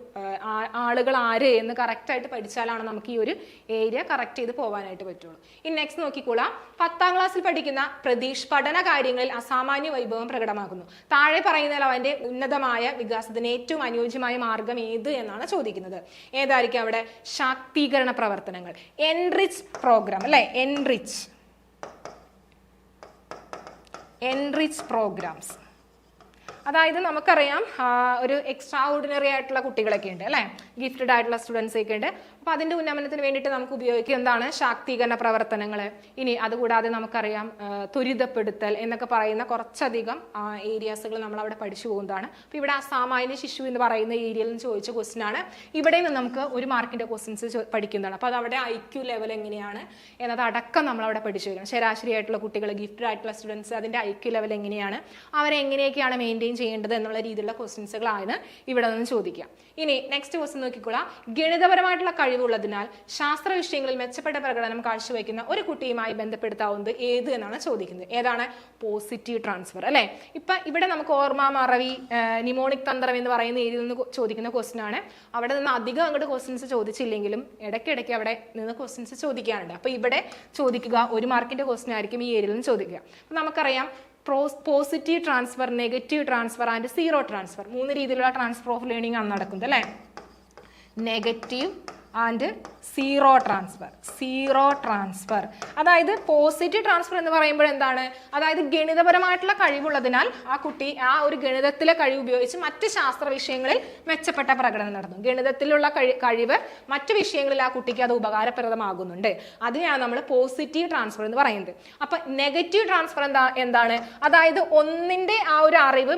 ആളുകൾ ആര് എന്ന് കറക്റ്റ് ആയിട്ട് പഠിച്ചാലാണ് നമുക്ക് ഈ ഒരു ഏരിയ കറക്റ്റ് ചെയ്ത് പോകാനായിട്ട് പറ്റുള്ളൂ. ഇനി നെക്സ്റ്റ് നോക്കിക്കോളാം, 10ാം ക്ലാസ്സിൽ പഠിക്കുന്ന പ്രതീഷ് പഠന കാര്യങ്ങളിൽ അസാമാന്യ വൈഭവം പ്രകടമാക്കുന്നു. താഴെ പറയുന്നതിൽ അവന്റെ ഉന്നതമായ വികാസത്തിന് ഏറ്റവും അനുയോജ്യമായ മാർഗം ഏത് എന്നാണ് ചോദിക്കുന്നത്. ഏതായിരിക്കും അവിടെ, ശാക്തീകരണ പ്രവർത്തനങ്ങൾ, എൻറിച്ച് പ്രോഗ്രാം അല്ലെ, എൻറിച്ച് പ്രോഗ്രാംസ്. അതായത് നമുക്കറിയാം ഒരു എക്സ്ട്രാ ഓർഡിനറി ആയിട്ടുള്ള കുട്ടികളൊക്കെ ഉണ്ട് അല്ലെ, ഗിഫ്റ്റഡ് ആയിട്ടുള്ള സ്റ്റുഡൻസ് ഒക്കെ ഉണ്ട്. അപ്പൊ അതിന്റെ ഉന്നമനത്തിന് വേണ്ടിയിട്ട് നമുക്ക് ഉപയോഗിക്കുക എന്താണ്, ശാക്തീകരണ പ്രവർത്തനങ്ങൾ. ഇനി അതുകൂടാതെ നമുക്കറിയാം ത്വരിതപ്പെടുത്തൽ എന്നൊക്കെ പറയുന്ന കുറച്ചധികം ഏരിയാസുകൾ നമ്മൾ അവിടെ പഠിച്ചു പോകുന്നതാണ്. അപ്പൊ ഇവിടെ അസാമാന്യ ശിശു എന്ന് പറയുന്ന ഏരിയയിൽ നിന്ന് ചോദിച്ച ക്വസ്റ്റ്യൻ ആണ്. ഇവിടെ നിന്ന് നമുക്ക് 1 മാർക്കിന്റെ ക്വസ്റ്റ്യൻസ് പഠിക്കുന്നതാണ്. അപ്പൊ അത് അവിടെ IQ ലെവൽ എങ്ങനെയാണ് എന്നത് അടക്കം നമ്മൾ അവിടെ പഠിച്ചു വരും. ശരാശരി ആയിട്ടുള്ള കുട്ടികൾ, ഗിഫ്റ്റഡ് ആയിട്ടുള്ള സ്റ്റുഡൻസ്, അതിന്റെ IQ ലെവൽ എങ്ങനെയാണ്, അവരെങ്ങനെയൊക്കെയാണ് മെയിൻറ്റെയിൻ ചെയ്യേണ്ടത് എന്നുള്ള രീതിയിലുള്ള ക്വസ്റ്റ്യൻസുകളാണ് ഇവിടെ നിന്ന് ചോദിക്കുക. ഇനി നെക്സ്റ്റ് ക്വസ്റ്റ്യൻ നോക്കിക്കൊള്ളാം, ഗണിതപരമായിട്ടുള്ള കഴിവുള്ളതിനാൽ ശാസ്ത്ര വിഷയങ്ങളിൽ മെച്ചപ്പെട്ട പ്രകടനം കാഴ്ചവെക്കുന്ന ഒരു കുട്ടിയുമായി ബന്ധപ്പെടുത്താവുന്നത് ഏത് എന്നാണ് ചോദിക്കുന്നത്. ഏതാണ്, പോസിറ്റീവ് ട്രാൻസ്ഫർ അല്ലെ. ഇപ്പൊ ഇവിടെ നമുക്ക് ഓർമ്മ, മറവി, നിമോണിക് തന്ത്രം എന്ന് പറയുന്ന ഏരിയയിൽ നിന്ന് ചോദിക്കുന്ന ക്വസ്റ്റ്യൻ ആണ്. അവിടെ നിന്ന് അധികം അങ്ങോട്ട് ക്വസ്റ്റ്യൻസ് ചോദിച്ചില്ലെങ്കിലും ഇടയ്ക്കിടയ്ക്ക് അവിടെ നിന്ന് ക്വസ്റ്റ്യൻസ് ചോദിക്കാറുണ്ട്. അപ്പൊ ഇവിടെ ചോദിക്കുക 1 മാർക്കിന്റെ ക്വസ്റ്റ്യൻ ആയിരിക്കും ഈ ഏരിയയിൽ നിന്ന് ചോദിക്കുക. അപ്പൊ നമുക്കറിയാം positive transfer, negative transfer and zero transfer, 3 രീതിയിലുള്ള ട്രാൻസ്ഫർ ഓഫ് ലേണിംഗ് ആണ് നടക്കുന്നത് അല്ലെ. Negative and zero transfer. അതായത് പോസിറ്റീവ് ട്രാൻസ്ഫർ എന്ന് പറയുമ്പോൾ എന്താണ്, അതായത് ഗണിതപരമായിട്ടുള്ള കഴിവുള്ളതിനാൽ ആ കുട്ടി ആ ഒരു ഗണിതത്തിലെ കഴിവ് ഉപയോഗിച്ച് മറ്റ് ശാസ്ത്ര വിഷയങ്ങളിൽ മെച്ചപ്പെട്ട പ്രകടനം നടന്നു. ഗണിതത്തിലുള്ള കഴിവ് മറ്റു വിഷയങ്ങളിൽ ആ കുട്ടിക്ക് അത് ഉപകാരപ്രദമാകുന്നുണ്ട്. അതിനെയാണ് നമ്മൾ പോസിറ്റീവ് ട്രാൻസ്ഫർ എന്ന് പറയുന്നത്. അപ്പൊ നെഗറ്റീവ് ട്രാൻസ്ഫർ എന്താണ്, അതായത് ഒന്നിന്റെ ആ ഒരു അറിവ്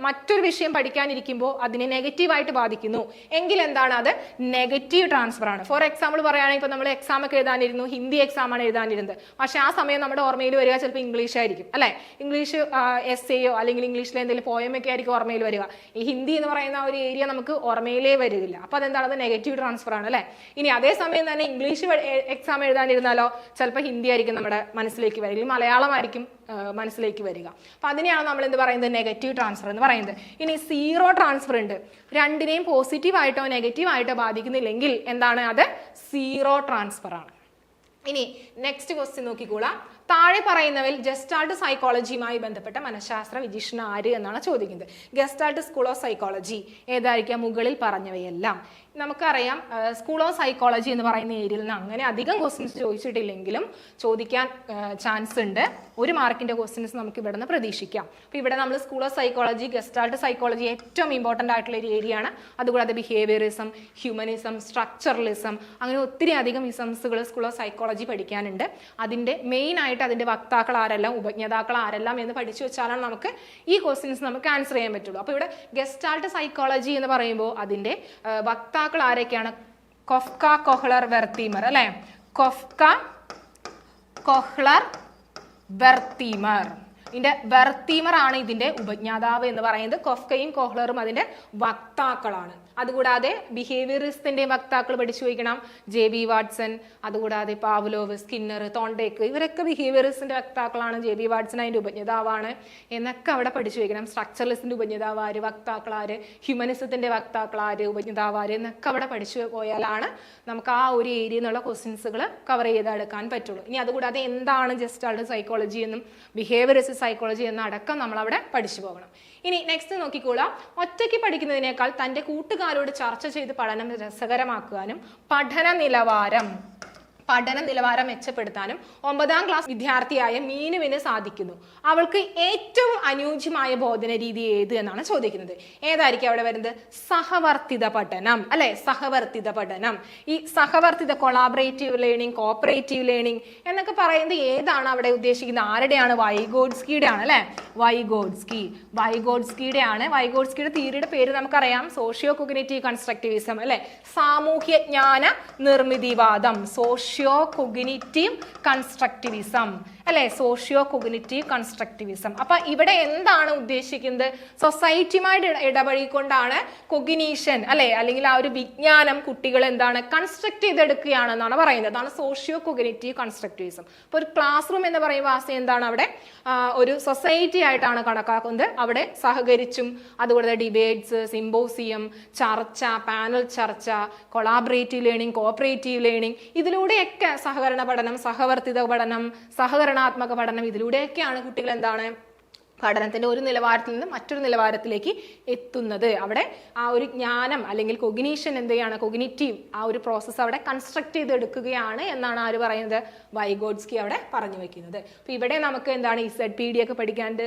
മറ്റൊരു വിഷയം പഠിക്കാനിരിക്കുമ്പോൾ അതിനെ നെഗറ്റീവായിട്ട് ബാധിക്കുന്നു എങ്കിൽ എന്താണ്, അത് നെഗറ്റീവ് ട്രാൻസ്ഫർ ആണ്. ഫോർ എക്സാമ്പിൾ പറയുകയാണെങ്കിൽ ഇപ്പൊ നമ്മൾ എക്സാം ഒക്കെ എഴുതാനിരുന്നു, ഹിന്ദി എക്സാം ആണ് എഴുതാനിരുന്നത്. പക്ഷെ ആ സമയം നമ്മുടെ ഓർമ്മയിൽ വരിക ചിലപ്പോൾ ഇംഗ്ലീഷ് ആയിരിക്കും അല്ലെ. ഇംഗ്ലീഷ് എസ്സേയോ അല്ലെങ്കിൽ ഇംഗ്ലീഷിലെ എന്തെങ്കിലും പോയമൊക്കെ ആയിരിക്കും ഓർമ്മയിൽ വരിക. ഈ ഹിന്ദി എന്ന് പറയുന്ന ഒരു ഏരിയ നമുക്ക് ഓർമ്മയിലേ വരില്ല. അപ്പൊ അതെന്താണ്, അത് നെഗറ്റീവ് ട്രാൻസ്ഫർ ആണ് അല്ലെ. ഇനി അതേസമയം തന്നെ ഇംഗ്ലീഷ് എക്സാം എഴുതാനിരുന്നാലോ ചിലപ്പോൾ ഹിന്ദി ആയിരിക്കും നമ്മുടെ മനസ്സിലേക്ക് വരിക, അല്ലെങ്കിൽ മലയാളമായിരിക്കും മനസ്സിലേക്ക് വരിക. അപ്പൊ അതിനെയാണ് നമ്മൾ എന്ത് പറയുന്നത്, നെഗറ്റീവ് ട്രാൻസ്ഫർ എന്ന് പറയുന്നത്. ഇനി സീറോ ട്രാൻസ്ഫർ ഉണ്ട്, രണ്ടിനെയും പോസിറ്റീവ് ആയിട്ടോ നെഗറ്റീവ് ആയിട്ടോ ബാധിക്കുന്നില്ലെങ്കിൽ എന്താണ്, അത് സീറോ ട്രാൻസ്ഫർ ആണ്. ഇനി നെക്സ്റ്റ് ക്വസ്റ്റ്യൻ നോക്കിക്കോളാം, താഴെ പറയുന്നവയിൽ ഗസ്റ്റാൾട്ട് സൈക്കോളജിയുമായി ബന്ധപ്പെട്ട മനഃശാസ്ത്ര വിജിഷ്ണ ആര് എന്നാണ് ചോദിക്കുന്നത്. ഗസ്റ്റാൾട്ട് സ്കൂൾ ഓഫ് സൈക്കോളജി ഏതായിരിക്കാം, മുകളിൽ പറഞ്ഞവയെല്ലാം. നമുക്കറിയാം സ്കൂൾ ഓഫ് സൈക്കോളജി എന്ന് പറയുന്ന ഏരിയയിൽ നിന്ന് അങ്ങനെ അധികം ക്വസ്റ്റ്യൻസ് ചോദിച്ചിട്ടില്ലെങ്കിലും ചോദിക്കാൻ ചാൻസ് ഉണ്ട്. 1 മാർക്കിന്റെ ക്വസ്റ്റ്യൻസ് നമുക്ക് ഇവിടെ നിന്ന് പ്രതീക്ഷിക്കാം. അപ്പൊ ഇവിടെ നമ്മൾ school of psychology, gestalt psychology ഏറ്റവും ഇമ്പോർട്ടന്റ് ആയിട്ടുള്ള ഒരു ഏരിയ ആണ്. അതുകൂടാതെ ബിഹേവിയറിസം, ഹ്യൂമനിസം, സ്ട്രക്ചറലിസം, അങ്ങനെ ഒത്തിരി അധികം ഇസംസുകൾ സ്കൂൾ ഓഫ് സൈക്കോളജി പഠിക്കാനുണ്ട്. അതിന്റെ മെയിൻ ആയിട്ട് അതിന്റെ വക്താക്കൾ ആരെല്ലാം, ഉപജ്ഞാതാക്കൾ ആരെല്ലാം എന്ന് പഠിച്ചു വെച്ചാലാണ് നമുക്ക് ഈ ക്വസ്റ്റ്യൻസ് നമുക്ക് ആൻസർ ചെയ്യാൻ പറ്റുള്ളൂ. അപ്പൊ ഇവിടെ ഗസ്റ്റാൾട്ട് സൈക്കോളജി എന്ന് പറയുമ്പോൾ അതിന്റെ വക്താക്കൾ ആരൊക്കെയാണ്, കൊഫ്ക, കൊഹ്ലർ, വെർത്തീമർ അല്ലെ. കൊഫ്ക, കൊഹ്ലർ വെർത്തീമർ. ഇതിന്റെ വെർത്തീമർ ആണ് ഇതിന്റെ ഉപജ്ഞാതാവ് എന്ന് പറയുന്നത്. കൊഫ്കയും കൊഹ്ലറും അതിന്റെ വക്താക്കളാണ്. അതുകൂടാതെ ബിഹേവിയറിസ്റ്റിന്റെ വക്താക്കൾ പഠിച്ചു വയ്ക്കണം. JB വാട്സൺ, അതുകൂടാതെ പാവ്ലോവ്, സ്കിന്നർ, തോണ്ടേക്ക്, ഇവരൊക്കെ ബിഹേവിയറിസ്റ്റിന്റെ വക്താക്കളാണ്. JB വാട്സൺ അതിന്റെ ഉപജ്ഞാതാവാണ് എന്നൊക്കെ അവിടെ പഠിച്ചു വയ്ക്കണം. സ്ട്രക്ചറലിസ്റ്റിന്റെ ഉപജ്ഞാതാവാര്, വക്താക്കളാര്, ഹ്യൂമനിസത്തിന്റെ വക്താക്കളാര്, ഉപജ്ഞാതാവാര് എന്നൊക്കെ അവിടെ പഠിച്ചു പോയാലാണ് നമുക്ക് ആ ഒരു ഏരിയ എന്നുള്ള ക്വസ്റ്റ്യൻസുകൾ കവർ ചെയ്തെടുക്കാൻ പറ്റുള്ളൂ. ഇനി അതുകൂടാതെ എന്താണ് ജസ്റ്റാൾഡ് സൈക്കോളജി എന്നും ബിഹേവിയറിസ്റ്റ് സൈക്കോളജി എന്നും അടക്കം നമ്മളവിടെ പഠിച്ചു പോകണം. ഇനി നെക്സ്റ്റ് നോക്കിക്കോളാം. ഒറ്റയ്ക്ക് പഠിക്കുന്നതിനേക്കാൾ തൻ്റെ കൂട്ടുകാരോട് ചർച്ച ചെയ്ത് പഠനം രസകരമാക്കാനും പഠന നിലവാരം മെച്ചപ്പെടുത്താനും 9ാം ക്ലാസ് വിദ്യാർത്ഥിയായ മീനുവിന് സാധിക്കുന്നു. അവൾക്ക് ഏറ്റവും അനുയോജ്യമായ ബോധന രീതി ഏത് എന്നാണ് ചോദിക്കുന്നത്. ഏതായിരിക്കും അവിടെ വരുന്നത്? സഹവർത്തിത പഠനം അല്ലെ? സഹവർത്തിത പഠനം. ഈ സഹവർത്തിത കൊളാബറേറ്റീവ് ലേണിംഗ്, കോപ്പറേറ്റീവ് ലേണിംഗ് എന്നൊക്കെ പറയുന്നത് ഏതാണ് അവിടെ ഉദ്ദേശിക്കുന്നത്? ആരുടെയാണ്? വൈഗോഡ്സ്കിയുടെ ആണ് അല്ലെ? വൈഗോഡ്സ്കിയുടെ ആണ്. വൈഗോഡ്സ്കിയുടെ തിയറിയുടെ പേര് നമുക്കറിയാം, സോഷ്യോ കൊഗ്നിറ്റീവ് കൺസ്ട്രക്റ്റിവിസം അല്ലെ? സാമൂഹ്യ ജ്ഞാന നിർമ്മിതിവാദം, സോഷ്യോ കൊഗ്നിറ്റീവ് കൺസ്ട്രക്റ്റിവിസം അല്ലെ? Socio cognitive constructivism. അപ്പൊ ഇവിടെ എന്താണ് ഉദ്ദേശിക്കുന്നത്? സൊസൈറ്റിയുമായിട്ട് ഇടപഴകിക്കൊണ്ടാണ് കൊഗ്നീഷൻ അല്ലെ, അല്ലെങ്കിൽ ആ ഒരു വിജ്ഞാനം കുട്ടികൾ എന്താണ് കൺസ്ട്രക്ട് ചെയ്തെടുക്കുകയാണെന്നാണ് പറയുന്നത്. അതാണ് സോഷ്യോ കൊഗ്നിറ്റീവ് കൺസ്ട്രക്റ്റിവിസം. അപ്പൊ ഒരു ക്ലാസ് റൂം എന്ന് പറയുമ്പോൾ ആശയം എന്താണ്? അവിടെ ഒരു സൊസൈറ്റി ആയിട്ടാണ് കണക്കാക്കുന്നത്. അവിടെ സഹകരിച്ചും അതുപോലെ ഡിബേറ്റ്സ്, സിംബോസിയം, ചർച്ച, പാനൽ ചർച്ച, കൊളാബറേറ്റീവ് ലേണിംഗ്, കോപ്പറേറ്റീവ് ലേണിംഗ്, ഇതിലൂടെയൊക്കെ സഹകരണ പഠനം, സഹവർത്തിത പഠനം, സഹകരണാത്മക പഠനം, ഇതിലൂടെയൊക്കെയാണ് കുട്ടികൾ എന്താണ് പഠനത്തിന്റെ ഒരു നിലവാരത്തിൽ നിന്ന് മറ്റൊരു നിലവാരത്തിലേക്ക് എത്തുന്നത്. അവിടെ ആ ഒരു ജ്ഞാനം അല്ലെങ്കിൽ കൊഗ്നീഷൻ എന്ത് ചെയ്യാണ്? കൊഗ്നിറ്റീവ് ആ ഒരു പ്രോസസ്സ് അവിടെ കൺസ്ട്രക്ട് ചെയ്തെടുക്കുകയാണ് എന്നാണ് ആര് പറയുന്നത്? വൈഗോഡ്സ്കി അവിടെ പറഞ്ഞു വെക്കുന്നത്. അപ്പൊ ഇവിടെ നമുക്ക് എന്താണ് ZPD ഒക്കെ പഠിക്കാനുണ്ട്,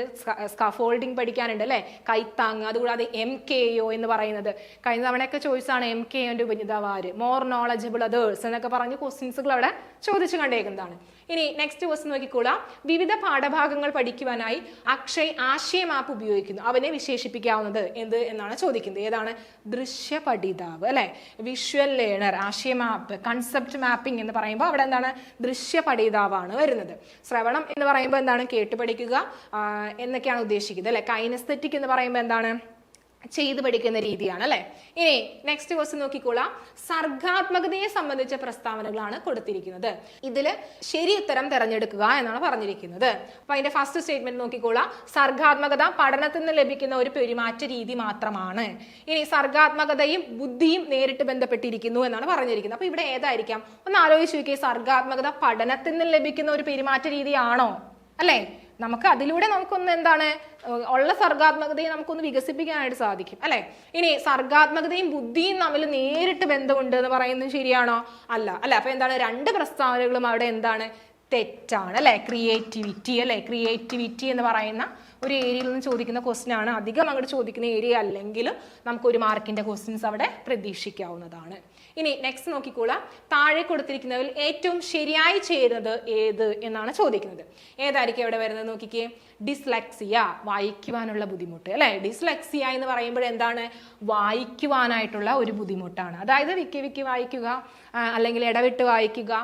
സ്കാഫോൾഡിംഗ് പഠിക്കാനുണ്ട് അല്ലെ? കൈത്താങ്, അതുകൂടാതെ MKO എന്ന് പറയുന്നത് കഴിഞ്ഞ തവണയൊക്കെ ചോയ്സാണ്. MKOന്റെ ഉപജ്ഞാതാവ്, മോർ നോളജബിൾ അതേഴ്സ് എന്നൊക്കെ പറഞ്ഞ് ക്വസ്റ്റ്യൻസുകൾ അവിടെ ചോദിച്ചു കണ്ടേക്കുന്നതാണ്. ഇനി നെക്സ്റ്റ് ക്വസ്റ്റ്യൻ നോക്കിക്കോളാം. വിവിധ പാഠഭാഗങ്ങൾ പഠിക്കുവാനായി അക്ഷയ് ആശയ മാപ്പ് ഉപയോഗിക്കുന്നു. അവനെ വിശേഷിപ്പിക്കാവുന്നത് എന്ത് എന്നാണ് ചോദിക്കുന്നത്. ഏതാണ്? ദൃശ്യ പഠിതാവ് അല്ലെ? Visual learner. ആശയ മാപ്പ്, കൺസെപ്റ്റ് മാപ്പിംഗ് എന്ന് പറയുമ്പോൾ അവിടെ എന്താണ്? ദൃശ്യ പഠിതാവാണ് വരുന്നത്. ശ്രവണം എന്ന് പറയുമ്പോൾ എന്താണ്? കേട്ട് പഠിക്കുക എന്നൊക്കെയാണ് ഉദ്ദേശിക്കുന്നത് അല്ലെ? കൈനസ്തെറ്റിക് എന്ന് പറയുമ്പോൾ എന്താണ്? ചെയ്ത് പഠിക്കുന്ന രീതിയാണ് അല്ലെ? ഇനി നെക്സ്റ്റ് ക്വസ്റ്റ്യൻ നോക്കിക്കോളാം. സർഗാത്മകതയെ സംബന്ധിച്ച പ്രസ്താവനകളാണ് കൊടുത്തിരിക്കുന്നത്. ഇതിൽ ശരി ഉത്തരം തിരഞ്ഞെടുക്കുക എന്നാണ് പറഞ്ഞിരിക്കുന്നത്. അപ്പൊ അതിന്റെ ഫസ്റ്റ് സ്റ്റേറ്റ്മെന്റ് നോക്കിക്കോളാം. സർഗാത്മകത പഠനത്തിൽ നിന്ന് ലഭിക്കുന്ന ഒരു പെരുമാറ്റ രീതി മാത്രമാണ്. ഇനി സർഗാത്മകതയും ബുദ്ധിയും നേരിട്ട് ബന്ധപ്പെട്ടിരിക്കുന്നു എന്നാണ് പറഞ്ഞിരിക്കുന്നത്. അപ്പൊ ഇവിടെ ഏതായിരിക്കാം? ഒന്ന് ആലോചിച്ച് നോക്കിയേ. സർഗാത്മകത പഠനത്തിൽ നിന്ന് ലഭിക്കുന്ന ഒരു പെരുമാറ്റ രീതിയാണോ അല്ലെ? നമുക്ക് അതിലൂടെ നമുക്കൊന്ന് എന്താണ് ഉള്ള സർഗാത്മകതയെ നമുക്കൊന്ന് വികസിപ്പിക്കാനായിട്ട് സാധിക്കും അല്ലെ? ഇനി സർഗാത്മകതയും ബുദ്ധിയും തമ്മിൽ നേരിട്ട് ബന്ധമുണ്ട് എന്ന് പറയുന്നത് ശരിയാണോ? അല്ല അല്ലെ? അപ്പൊ എന്താണ്? രണ്ട് പ്രസ്താവനകളും അവിടെ എന്താണ്? തെറ്റാണ് അല്ലെ? ക്രിയേറ്റിവിറ്റി അല്ലെ? ക്രിയേറ്റിവിറ്റി എന്ന് പറയുന്ന ഒരു ഏരിയയിൽ നിന്ന് ചോദിക്കുന്ന ക്വസ്റ്റ്യൻ ആണ്. അധികം അങ്ങോട്ട് ചോദിക്കുന്ന ഏരിയ അല്ലെങ്കിൽ നമുക്ക് 1 മാർക്കിന്റെ ക്വസ്റ്റ്യൻസ് അവിടെ പ്രതീക്ഷിക്കാവുന്നതാണ്. ഇനി നെക്സ്റ്റ് നോക്കിക്കോളാം. താഴെ കൊടുത്തിരിക്കുന്നതിൽ ഏറ്റവും ശരിയായി ചേരുന്നത് ഏത് എന്നാണ് ചോദിക്കുന്നത്. ഏതായിരിക്കും ഇവിടെ വരുന്നത്? നോക്കിക്കേ. ഡിസ്ലെക്സിയ, വായിക്കുവാനുള്ള ബുദ്ധിമുട്ട് അല്ലെ? ഡിസ്ലെക്സിയ എന്ന് പറയുമ്പോൾ എന്താണ്? വായിക്കുവാനായിട്ടുള്ള ഒരു ബുദ്ധിമുട്ടാണ്. അതായത് വിക്കി വായിക്കുക, അല്ലെങ്കിൽ ഇടവിട്ട് വായിക്കുക,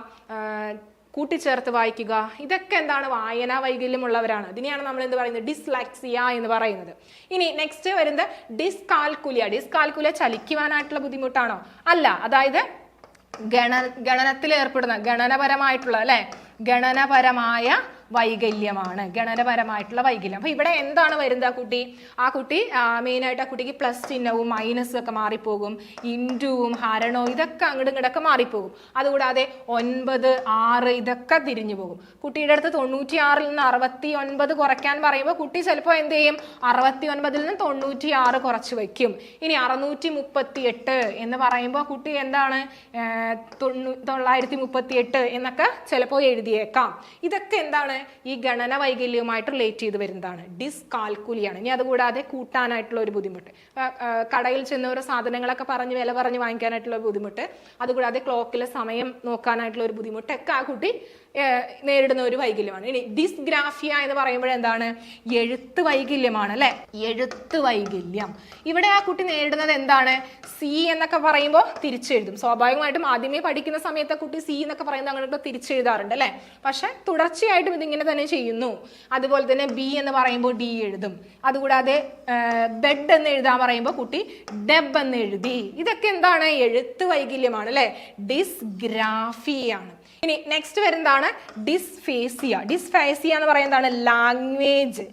കൂട്ടിച്ചേർത്ത് വായിക്കുക, ഇതൊക്കെ എന്താണ്? വായനാ വൈകല്യമുള്ളവരാണ്. ഇതിനെയാണ് നമ്മൾ എന്ത് പറയുന്നത്? ഡിസ്ലെക്സിയ എന്ന് പറയുന്നത്. ഇനി നെക്സ്റ്റ് വരുന്നത് ഡിസ്കാൽക്കുലിയ. ഡിസ്കാൽക്കുലിയ ചലിക്കുവാനായിട്ടുള്ള ബുദ്ധിമുട്ടാണോ? അല്ല. അതായത് ഗണനത്തിൽ ഏർപ്പെടുന്ന ഗണനപരമായിട്ടുള്ള അല്ലെ? ഗണനപരമായ വൈകല്യമാണ്. ഗണനപരമായിട്ടുള്ള വൈകല്യം. അപ്പൊ ഇവിടെ എന്താണ് വരുന്നത്? ആ കുട്ടി മെയിൻ ആയിട്ട് ആ കുട്ടിക്ക് പ്ലസ് ചിഹ്നവും മൈനസും ഒക്കെ മാറിപ്പോകും. ഇൻറ്റുവും ഹരണവും ഇതൊക്കെ അങ്ങോട്ടും ഇങ്ങോട്ടൊക്കെ മാറിപ്പോകും. അതുകൂടാതെ 9, 6 ഇതൊക്കെ തിരിഞ്ഞു പോകും. കുട്ടിയുടെ അടുത്ത് 96-ൽ നിന്ന് 69 കുറയ്ക്കാൻ പറയുമ്പോൾ കുട്ടി ചിലപ്പോൾ എന്ത് ചെയ്യും? 69-ൽ നിന്ന് 96 കുറച്ച് വയ്ക്കും. ഇനി 638 എന്ന് പറയുമ്പോൾ കുട്ടി എന്താണ്? 938 എന്നൊക്കെ ചിലപ്പോൾ എഴുതിയേക്കാം. ഇതൊക്കെ എന്താണ്? ഈ ഗണന വൈകല്യവുമായിട്ട് റിലേറ്റ് ചെയ്ത് വരുന്നതാണ്. ഡിസ്കാൽക്കുലിയാണ്. ഇനി അതുകൂടാതെ കൂട്ടാനായിട്ടുള്ള ഒരു ബുദ്ധിമുട്ട്, കടയിൽ ചെന്ന ഓരോ സാധനങ്ങളൊക്കെ വില പറഞ്ഞ് വാങ്ങിക്കാനായിട്ടുള്ള ബുദ്ധിമുട്ട്, അതുകൂടാതെ ക്ലോക്കിലെ സമയം നോക്കാനായിട്ടുള്ള ഒരു ബുദ്ധിമുട്ടൊക്കെ ആ കുട്ടി നേരിടുന്ന ഒരു വൈകല്യമാണ്. ഇനി ഡിസ്ഗ്രാഫിയ എന്ന് പറയുമ്പോൾ എന്താണ്? എഴുത്ത് വൈകല്യമാണ് അല്ലെ, എഴുത്ത് വൈകല്യം. ഇവിടെ ആ കുട്ടി നേരിടുന്നത് എന്താണ്? സി എന്നൊക്കെ പറയുമ്പോൾ തിരിച്ചെഴുതും. സ്വാഭാവികമായിട്ടും ആദ്യമേ പഠിക്കുന്ന സമയത്ത് കുട്ടി സി എന്നൊക്കെ പറയുന്നത് അങ്ങോട്ട് തിരിച്ചെഴുതാറുണ്ട് അല്ലെ, പക്ഷെ തുടർച്ചയായിട്ടും ഇതിങ്ങനെ തന്നെ ചെയ്യുന്നു. അതുപോലെ തന്നെ ബി എന്ന് പറയുമ്പോൾ ഡി എഴുതും. അതുകൂടാതെ ബെഡ് എന്ന് എഴുതാൻ പറയുമ്പോൾ കുട്ടി ഡെബ് എന്ന് എഴുതി. ഇതൊക്കെ എന്താണ്? എഴുത്ത് വൈകല്യമാണ് അല്ലെ, ഡിസ്ഗ്രാഫിയാണ്. ഇനി നെക്സ്റ്റ് വരുന്നതാണ് ഡിസ്ഫേസിയ. ഡിസ്ഫേസിയ എന്ന് പറയുന്നതാണ് ലാംഗ്വേജ്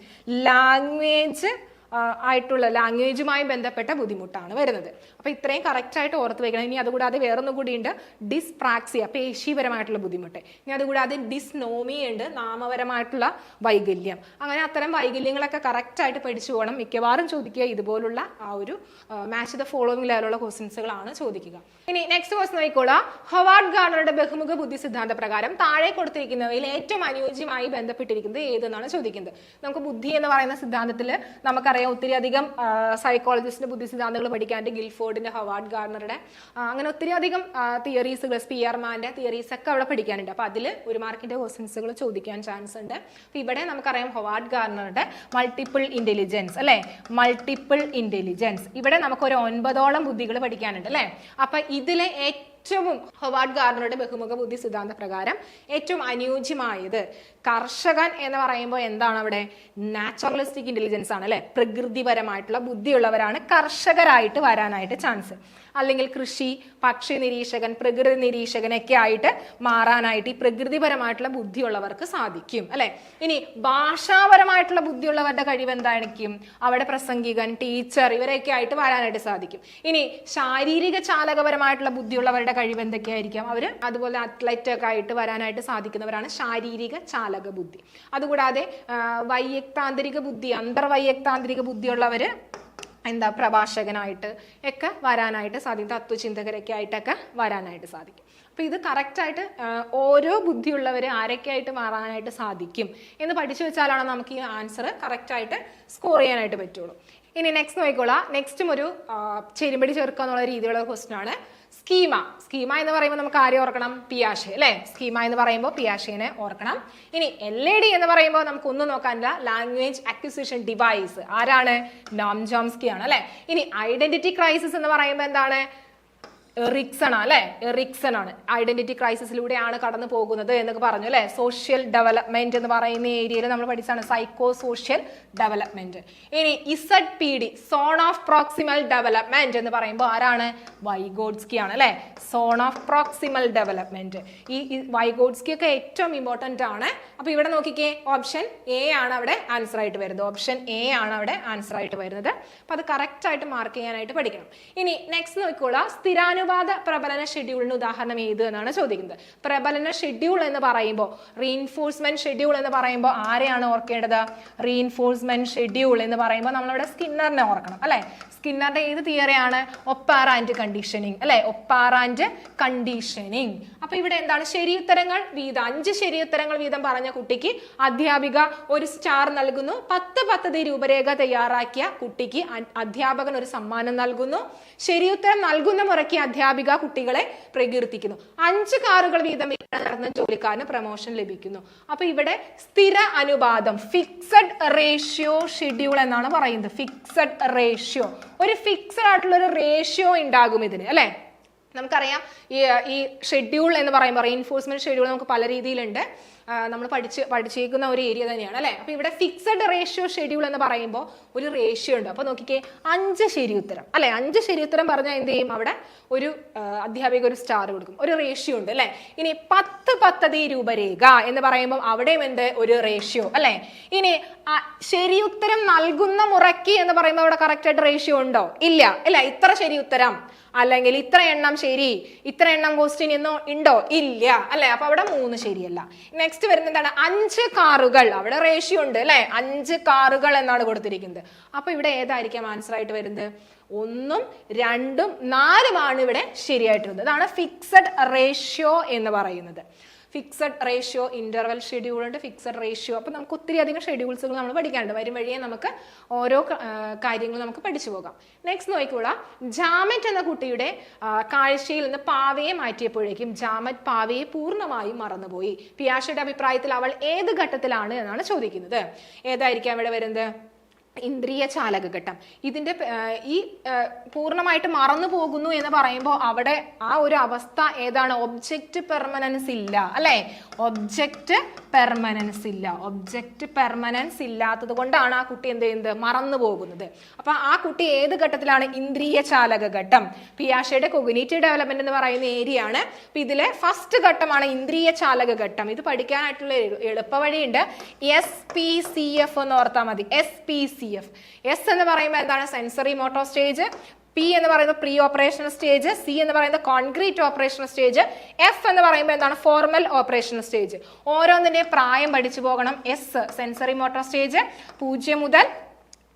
ആയിട്ടുള്ള ലാംഗ്വേജുമായി ബന്ധപ്പെട്ട ബുദ്ധിമുട്ടാണ് വരുന്നത്. അപ്പൊ ഇത്രയും കറക്റ്റ് ആയിട്ട് ഓർത്ത് വെക്കണം. ഇനി അതുകൂടാതെ വേറൊന്നും കൂടി ഉണ്ട്, ഡിസ്പ്രാക്സിയ, പേശീപരമായിട്ടുള്ള ബുദ്ധിമുട്ട്. ഇനി അതുകൂടാതെ ഡിസ്നോമിയ ഉണ്ട്, നാമപരമായിട്ടുള്ള വൈകല്യം. അങ്ങനെ അത്തരം വൈകല്യങ്ങളൊക്കെ കറക്റ്റ് ആയിട്ട് പഠിച്ചു പോകണം. മിക്കവാറും ചോദിക്കുക ഇതുപോലുള്ള ആ ഒരു മാച്ച് ദ ഫോളോവിംഗ് ലെവലുള്ള ക്വസ്റ്റ്യൻസുകളാണ് ചോദിക്കുക. ഇനി നെക്സ്റ്റ് ക്വസ്റ്റ്യൻ നോക്കിക്കോളാം. ഹൊവാർഡ് ഗാർണറുടെ ബഹുമുഖ ബുദ്ധി സിദ്ധാന്ത പ്രകാരം താഴെ കൊടുത്തിരിക്കുന്നവയിൽ ഏറ്റവും അനുയോജ്യമായി ബന്ധപ്പെട്ടിരിക്കുന്നത് ഏതെന്നാണ് ചോദിക്കുന്നത്. നമുക്ക് ബുദ്ധി എന്ന് പറയുന്ന സിദ്ധാന്തത്തിൽ നമുക്കറിയാം ഒത്തിരി അധികം സൈക്കോളജിസ്റ്റിന്റെ ബുദ്ധി സിദ്ധാന്തങ്ങൾ പഠിക്കാനുണ്ട്. ഗിൽഫോർഡിന്റെ, ഹൊവാർഡ് ഗാർണറുടെ, അങ്ങനെ ഒത്തിരി അധികം തിയറീസുകൾ, സ്പിയർമാന്റെ തിയറീസ് ഒക്കെ അവിടെ പഠിക്കാനുണ്ട്. അപ്പൊ അതിൽ ഒരു മാർക്കിന്റെ ക്വസ്റ്റ്യൻസുകൾ ചോദിക്കാൻ ചാൻസ് ഉണ്ട്. അപ്പൊ ഇവിടെ നമുക്കറിയാം ഹൊവാർഡ് ഗാർണറുടെ മൾട്ടിപ്പിൾ ഇന്റലിജൻസ് അല്ലെ, മൾട്ടിപ്പിൾ ഇന്റലിജൻസ്. ഇവിടെ നമുക്കൊരു 9ഓളം ബുദ്ധികൾ പഠിക്കാനുണ്ട് അല്ലെ. അപ്പൊ ഇതിലെ ഏറ്റവും ഹൊവാർഡ് ഗാർണറുടെ ബഹുമുഖ ബുദ്ധി സിദ്ധാന്ത പ്രകാരം ഏറ്റവും അനുയോജ്യമായത് കർഷകൻ എന്ന് പറയുമ്പോൾ എന്താണ് അവിടെ? നാച്ചുറലിസ്റ്റിക് ഇന്റലിജൻസ് ആണ് അല്ലെ, പ്രകൃതിപരമായിട്ടുള്ള ബുദ്ധിയുള്ളവരാണ് കർഷകരായിട്ട് വരാനായിട്ട് ചാൻസ്. അല്ലെങ്കിൽ കൃഷി, പക്ഷി നിരീക്ഷകൻ, പ്രകൃതി നിരീക്ഷകനൊക്കെ ആയിട്ട് മാറാനായിട്ട് ഈ പ്രകൃതിപരമായിട്ടുള്ള ബുദ്ധിയുള്ളവർക്ക് സാധിക്കും അല്ലെ. ഇനി ഭാഷാപരമായിട്ടുള്ള ബുദ്ധിയുള്ളവരുടെ കഴിവ് എന്തായിരിക്കും? അവിടെ പ്രസംഗികൻ, ടീച്ചർ ഇവരൊക്കെ ആയിട്ട് വരാനായിട്ട് സാധിക്കും. ഇനി ശാരീരിക ചാലകപരമായിട്ടുള്ള ബുദ്ധിയുള്ളവരുടെ കഴിവ് എന്തൊക്കെയായിരിക്കും? അവര് അതുപോലെ അത്ലറ്റ് ഒക്കെ ആയിട്ട് വരാനായിട്ട് സാധിക്കുന്നവരാണ് ശാരീരിക ചാലക ബുദ്ധി. അതുകൂടാതെ വൈയക്താന്തരിക ബുദ്ധി, അന്തർവൈയക്താന്തരിക ബുദ്ധിയുള്ളവര് പ്രഭാഷകനായിട്ട് ഒക്കെ വരാനായിട്ട് സാധിക്കും. തത്വചിന്തകരൊക്കെ ആയിട്ടൊക്കെ വരാനായിട്ട് സാധിക്കും. അപ്പൊ ഇത് കറക്റ്റായിട്ട് ഓരോ ബുദ്ധിയുള്ളവര് ആരൊക്കെയായിട്ട് മാറാനായിട്ട് സാധിക്കും എന്ന് പഠിച്ചു വെച്ചാലാണ് നമുക്ക് ഈ ആൻസർ കറക്റ്റായിട്ട് സ്കോർ ചെയ്യാനായിട്ട് പറ്റുള്ളൂ. ഇനി നെക്സ്റ്റ് നോക്കിക്കോളാം. നെക്സ്റ്റും ഒരു ചെരുമ്പടി ചേർക്കുക എന്നുള്ള രീതിയിലുള്ള ക്വസ്റ്റ്യൻ ആണ്. സ്കീമ എന്ന് പറയുമ്പോൾ നമുക്ക് ആരെ ഓർക്കണം? പിയാഷെ അല്ലെ. സ്കീമ എന്ന് പറയുമ്പോൾ പിയാഷെനെ ഓർക്കണം. ഇനി LAD എന്ന് പറയുമ്പോൾ നമുക്ക് ഒന്നും നോക്കാനില്ല, ലാംഗ്വേജ് അക്വിസിഷൻ ഡിവൈസ്. ആരാണ്? നോം ചോംസ്കി ആണ് അല്ലെ. ഇനി ഐഡന്റിറ്റി ക്രൈസിസ് എന്ന് പറയുമ്പോൾ എന്താണ്? എറിക്സൺ അല്ലെ, എറിക്സൺ ആണ്. ഐഡന്റിറ്റി ക്രൈസിസിലൂടെയാണ് കടന്നു പോകുന്നത് എന്നൊക്കെ പറഞ്ഞു അല്ലെ. സോഷ്യൽ ഡെവലപ്മെന്റ് എന്ന് പറയുന്ന ഏരിയയിൽ നമ്മൾ പഠിച്ചാണ് സൈക്കോ സോഷ്യൽ ഡെവലപ്മെന്റ്. ഇനി ZPD, zone of proximal development എന്ന് പറയുമ്പോൾ ആരാണ്? വൈഗോട്സ്കി ആണ് അല്ലെ. Zone of proximal development. ഈ വൈഗോട്സ്കി ഒക്കെ ഏറ്റവും ഇമ്പോർട്ടന്റ് ആണ്. അപ്പൊ ഇവിടെ നോക്കിക്കേ, ഓപ്ഷൻ A ആണ് അവിടെ ആൻസർ ആയിട്ട് വരുന്നത്. ഓപ്ഷൻ A ആണ് അവിടെ ആൻസർ ആയിട്ട് വരുന്നത്. അപ്പൊ അത് കറക്റ്റ് ആയിട്ട് മാർക്ക് ചെയ്യാനായിട്ട് പഠിക്കണം. ഇനി നെക്സ്റ്റ് നോക്കിക്കോളാം. സ്ഥിരാനുപാത പ്രബലന ഷെഡ്യൂളിന് ഉദാഹരണം ഏത് എന്നാണ് ചോദിക്കുന്നത്. പ്രബലന ഷെഡ്യൂൾ എന്ന് പറയുമ്പോൾ, റീഇൻഫോഴ്സ്മെന്റ് ഷെഡ്യൂൾ എന്ന് പറയുമ്പോൾ ആരെയാണ് ഓർക്കേണ്ടത്? റീഇൻഫോഴ്സ്മെന്റ് ഷെഡ്യൂൾ എന്ന് പറയുമ്പോൾ നമ്മളിവിടെ സ്കിന്നറിനെ ഓർക്കണം അല്ലെ. സ്കിന്നറിന്റെ ഏത് തിയറിയാണ്? ഒപ്പാറാൻഡ് കണ്ടീഷനിങ് അല്ലെ, ഒപ്പാറാൻഡ് കണ്ടീഷനിങ്. അപ്പൊ ഇവിടെ എന്താണ്? ശരിയുത്തരങ്ങൾ വീതം 5 ശരിയുത്തരങ്ങൾ വീതം പറഞ്ഞ കുട്ടിക്ക് അധ്യാപിക ഒരു സ്റ്റാർ നൽകുന്നു. 10 പദ്ധതി രൂപരേഖ തയ്യാറാക്കിയ കുട്ടിക്ക് അധ്യാപകൻ ഒരു സമ്മാനം നൽകുന്നു. ശരിയുത്തരം നൽകുന്ന മുറയ്ക്ക് അധ്യാപിക കുട്ടികളെ പ്രകീർത്തിക്കുന്നു. 5 കാറുകൾ വീതം നടന്ന ജോലിക്കാരന് പ്രമോഷൻ ലഭിക്കുന്നു. അപ്പൊ ഇവിടെ സ്ഥിര അനുപാതം, ഫിക്സഡ് റേഷ്യോ ഷെഡ്യൂൾ എന്നാണ് പറയുന്നത്. ഫിക്സഡ് റേഷ്യോ, ഒരു ഫിക്സഡ് ആയിട്ടുള്ള ഒരു റേഷ്യോ ഉണ്ടാകും ഇതിന് അല്ലെ. നമുക്കറിയാം ഈ ഷെഡ്യൂൾ എന്ന് പറയുമ്പോൾ റീഇൻഫോഴ്സ്മെന്റ് ഷെഡ്യൂൾ നമുക്ക് പല രീതിയിലുണ്ട്. നമ്മൾ പഠിച്ചേക്കുന്ന ഒരു ഏരിയ തന്നെയാണ് അല്ലെ. അപ്പൊ ഇവിടെ ഫിക്സഡ് റേഷ്യോ ഷെഡ്യൂൾ എന്ന് പറയുമ്പോൾ ഒരു റേഷ്യോ ഉണ്ട്. അപ്പൊ നോക്കിക്കേ, 5 ശരിയുത്തരം അല്ലെ. 5 ശരിയുത്തരം പറഞ്ഞാൽ എന്ത് ചെയ്യും? അവിടെ ഒരു അധ്യാപിക ഒരു സ്റ്റാർ കൊടുക്കും. ഒരു റേഷ്യോ ഉണ്ട് അല്ലെ. ഇനി 10 പദ്ധതി രൂപരേഖ എന്ന് പറയുമ്പോൾ അവിടെയും എന്ത്? ഒരു റേഷ്യോ അല്ലെ. ഇനി ശരിയുത്തരം നൽകുന്ന മുറയ്ക്ക് എന്ന് പറയുമ്പോൾ അവിടെ കറക്റ്റ് ആയിട്ട് റേഷ്യോ ഉണ്ടോ? ഇല്ല അല്ല. ഇത്ര ശരിയുത്തരം അല്ലെങ്കിൽ ഇത്ര എണ്ണം ശരി, ഇത്ര എണ്ണം ക്വസ്റ്റ്യൻ എന്നോ ഉണ്ടോ? ഇല്ല അല്ലെ. അപ്പൊ അവിടെ 3 ശരിയല്ല. നെക്സ്റ്റ് വരുന്നത് എന്താണ്? 5 കാറുകൾ, അവിടെ റേഷ്യോ ഉണ്ട് അല്ലെ. 5 കാറുകൾ എന്നാണ് കൊടുത്തിരിക്കുന്നത്. അപ്പൊ ഇവിടെ ഏതായിരിക്കാം ആൻസർ ആയിട്ട് വരുന്നത്? 1, 2, 4 ഇവിടെ ശരിയായിട്ടുള്ളത്. അതാണ് ഫിക്സഡ് റേഷ്യോ എന്ന് പറയുന്നത്. ഫിക്സഡ് റേഷ്യോ, ഇന്റർവൽ ഷെഡ്യൂൾ ഉണ്ട്, ഫിക്സഡ് റേഷ്യോ. അപ്പോൾ നമുക്ക് ഒത്തിരി അധികം ഷെഡ്യൂൾസുകൾ നമ്മൾ പഠിക്കാനുണ്ട്. വരും വഴിയെ നമുക്ക് ഓരോ കാര്യങ്ങൾ നമുക്ക് പഠിച്ചു പോകാം. നെക്സ്റ്റ് നോക്കിക്കോളാം. ജാമറ്റ് എന്ന കുട്ടിയുടെ കാഴ്ചയിൽ നിന്ന് പാവയെ മാറ്റിയപ്പോഴേക്കും ജാമറ്റ് പാവയെ പൂർണ്ണമായും മറന്നുപോയി. പിയാഷെയുടെ അഭിപ്രായത്തിൽ അവൾ ഏത് ഘട്ടത്തിലാണ് എന്നാണ് ചോദിക്കുന്നത്. ഏതായിരിക്കാം ഇവിടെ വരുന്നത്? ഇന്ദ്രിയ ചാലകഘട്ടം. ഇതിന്റെ ഈ പൂർണ്ണമായിട്ട് മറന്നു പോകുന്നു എന്ന് പറയുമ്പോൾ അവിടെ ആ ഒരു അവസ്ഥ ഏതാണ്? ഒബ്ജക്റ്റ് പെർമനൻസ് ഇല്ല, അല്ലെ? ഒബ്ജക്റ്റ് പെർമനൻസ് ഇല്ല. ഒബ്ജക്റ്റ് പെർമനൻസ് ഇല്ലാത്തത് കൊണ്ടാണ് ആ കുട്ടി എന്ത് ചെയ്യുന്നത്? മറന്നു പോകുന്നത്. അപ്പൊ ആ കുട്ടി ഏത് ഘട്ടത്തിലാണ്? ഇന്ദ്രിയ ചാലകഘട്ടം. പിയാഷെയുടെ കൊഗ്നിറ്റീവ് ഡെവലപ്മെന്റ് എന്ന് പറയുന്ന ഏരിയ ആണ്. അപ്പൊ ഇതിലെ ഫസ്റ്റ് ഘട്ടമാണ് ഇന്ദ്രിയ ചാലകഘട്ടം. ഇത് പഠിക്കാനായിട്ടുള്ള എളുപ്പ വഴിയുണ്ട്. SPCF എന്ന് ഓർത്താൽ മതി. SPCF. എസ് എന്ന് പറയുമ്പോൾ എന്താണ്? Sensory motor stage. പി എന്ന് പറയുന്നത് പ്രീ ഓപ്പറേഷണൽ സ്റ്റേജ്. സി എന്ന് പറയുന്നത് കോൺക്രീറ്റ് ഓപ്പറേഷണൽ സ്റ്റേജ്. എഫ് എന്ന് പറയുമ്പോൾ എന്താണ്? Formal operational stage. ഓരോന്നിന്റെ പ്രായം പഠിച്ചു പോകണം. എസ് സെൻസറി മോട്ടോർ സ്റ്റേജ് 0 മുതൽ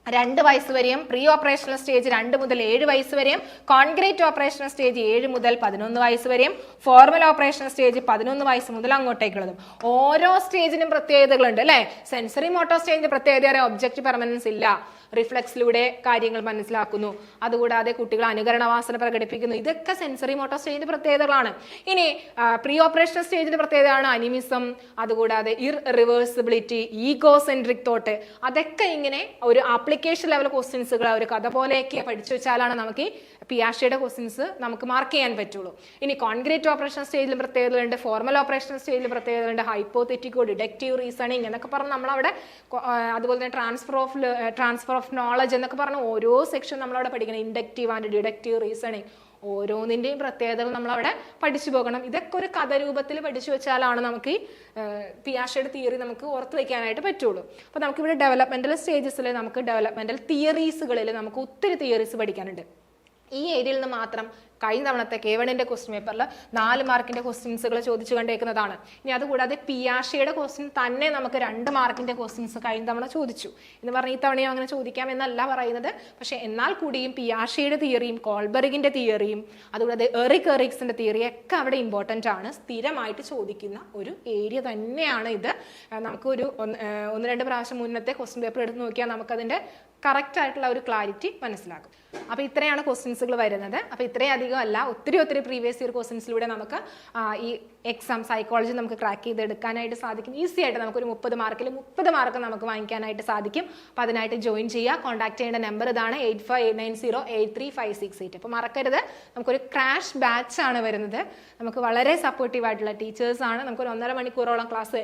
2 വയസ്സ് വരെയും, പ്രീ ഓപ്പറേഷണൽ സ്റ്റേജ് 2 മുതൽ 7 വയസ്സ് വരെയും, കോൺക്രീറ്റ് ഓപ്പറേഷണൽ സ്റ്റേജ് 7 മുതൽ 11 വയസ്സ് വരെയും, ഫോർമൽ ഓപ്പറേഷണൽ സ്റ്റേജ് 11 വയസ്സ് മുതൽ അങ്ങോട്ടേക്കുള്ളതും. ഓരോ സ്റ്റേജിനും പ്രത്യേകതകളുണ്ട്, അല്ലെ? സെൻസറി മോട്ടോർ സ്റ്റേജിന്റെ പ്രത്യേകത ഒബ്ജക്റ്റ് പെർമനൻസ് ഇല്ല, റിഫ്ലെക്സിലൂടെ കാര്യങ്ങൾ മനസ്സിലാക്കുന്നു. അതുകൂടാതെ കുട്ടികൾ അനുകരണവാസന പ്രകടിപ്പിക്കുന്നു. ഇതൊക്കെ സെൻസറി മോട്ടോർ സ്റ്റേജിന്റെ പ്രത്യേകതകളാണ്. ഇനി പ്രീ ഓപ്പറേഷണൽ സ്റ്റേജിന്റെ പ്രത്യേകതയാണ് അനിമിസം, അതുകൂടാതെ ഇർറിവേഴ്സിബിലിറ്റി, ഈഗോസെൻട്രിക് തോട്ട്. അതൊക്കെ ഇങ്ങനെ ഒരു ആപ്ലിക്കേഷൻ ലെവൽ ക്വസ്റ്റ്യൻസുകൾ ഒരു കഥ പോലെയൊക്കെ പഠിച്ചു വെച്ചാലാണ് നമുക്ക് ഈ പിയാഷെയുടെ ക്വസ്റ്റ്യൻസ് നമുക്ക് മാർക്ക് ചെയ്യാൻ പറ്റുള്ളൂ. ഇനി കോൺക്രീറ്റ് ഓപ്പറേഷൻ സ്റ്റേജിലും പ്രത്യേകതകളുണ്ട്, ഫോർമൽ ഓപ്പറേഷൻ സ്റ്റേജിൽ പ്രത്യേകതകളുണ്ട്, ഹൈപ്പോതെറ്റിക്കോ, ഡിഡക്റ്റീവ് റീസണിങ് എന്നൊക്കെ പറഞ്ഞ് നമ്മളവിടെ, അതുപോലെ തന്നെ ട്രാൻസ്ഫർ ഓഫ് നോളജ് എന്നൊക്കെ പറഞ്ഞ ഓരോ സെക്ഷൻ നമ്മളവിടെ പഠിക്കണം. ഇൻഡക്റ്റീവ് ആൻഡ് ഡിഡക്റ്റീവ് റീസണിങ്, ഓരോന്നിന്റെയും പ്രത്യേകതകൾ നമ്മളവിടെ പഠിച്ചു പോകണം. ഇതൊക്കെ ഒരു കഥ രൂപത്തിൽ പഠിച്ചു വെച്ചാലാണ് നമുക്ക് ഈ പിയാഷെയുടെ തിയറി നമുക്ക് ഓർത്ത് വെക്കാനായിട്ട് പറ്റുള്ളൂ. അപ്പൊ നമുക്കിവിടെ ഡെവലപ്മെന്റൽ സ്റ്റേജസിൽ നമുക്ക് ഡെവലപ്മെന്റൽ തിയറീസുകളിൽ നമുക്ക് ഒത്തിരി തിയറീസ് പഠിക്കാനുണ്ട്. ഈ ഏരിയയിൽ നിന്ന് മാത്രം കഴിഞ്ഞ തവണത്തെ K1ന്റെ ക്വസ്റ്റ്യൻ പേപ്പറിൽ 4 മാർക്കിന്റെ ക്വസ്റ്റ്യൻസുകൾ ചോദിച്ചു കണ്ടേക്കുന്നതാണ്. ഇനി അതുകൂടാതെ പിയാഷെയുടെ ക്വസ്റ്റ്യൻ തന്നെ നമുക്ക് 2 മാർക്കിന്റെ ക്വസ്റ്റ്യൻസ് കഴിഞ്ഞ തവണ ചോദിച്ചു എന്ന് പറഞ്ഞ് ഈ തവണയും അങ്ങനെ ചോദിക്കാം എന്നല്ല പറയുന്നത്. പക്ഷെ എന്നാൽ കൂടിയും പിയാഷെയുടെ തിയറിയും കോൾബെർഗിന്റെ തിയറിയും അതുകൂടാതെ എറിക്സിന്റെ തിയറിയും ഒക്കെ അവിടെ ഇമ്പോർട്ടന്റ് ആണ്. സ്ഥിരമായിട്ട് ചോദിക്കുന്ന ഒരു ഏരിയ തന്നെയാണ് ഇത്. നമുക്ക് ഒരു 1-2 പ്രാവശ്യം മുന്നത്തെ ക്വസ്റ്റ്യൻ പേപ്പർ എടുത്ത് നോക്കിയാൽ നമുക്കതിന്റെ കറക്റ്റ് ആയിട്ടുള്ള ഒരു ക്ലാരിറ്റി മനസ്സിലാക്കും. അപ്പൊ ഇത്രയാണ് ക്വസ്റ്റ്യൻസുകൾ വരുന്നത്. അപ്പൊ ഇത്രയും അധികം അല്ല, ഒത്തിരി പ്രീവിയസ് ഇയർ ക്വസ്റ്റ്യൻസിലൂടെ നമുക്ക് ഈ എക്സാം സൈക്കോളജി നമുക്ക് ക്രാക്ക് ചെയ്തെടുക്കാനായിട്ട് സാധിക്കും. ഈസി ആയിട്ട് നമുക്കൊരു 30 മാർക്കിൽ 30 മാർക്ക് നമുക്ക് വാങ്ങിക്കാനായിട്ട് സാധിക്കും. അപ്പൊ അതിനായിട്ട് ജോയിൻ ചെയ്യുക. കോൺടാക്ട് ചെയ്യേണ്ട നമ്പർ ഇതാണ് 8589083568. അപ്പൊ മറക്കരുത്, നമുക്കൊരു ക്രാഷ് ബാച്ച് ആണ് വരുന്നത്. നമുക്ക് വളരെ സപ്പോർട്ടീവ് ആയിട്ടുള്ള ടീച്ചേഴ്സ് ആണ്. നമുക്കൊരു 1.5 മണിക്കൂറോളം ക്ലാസ്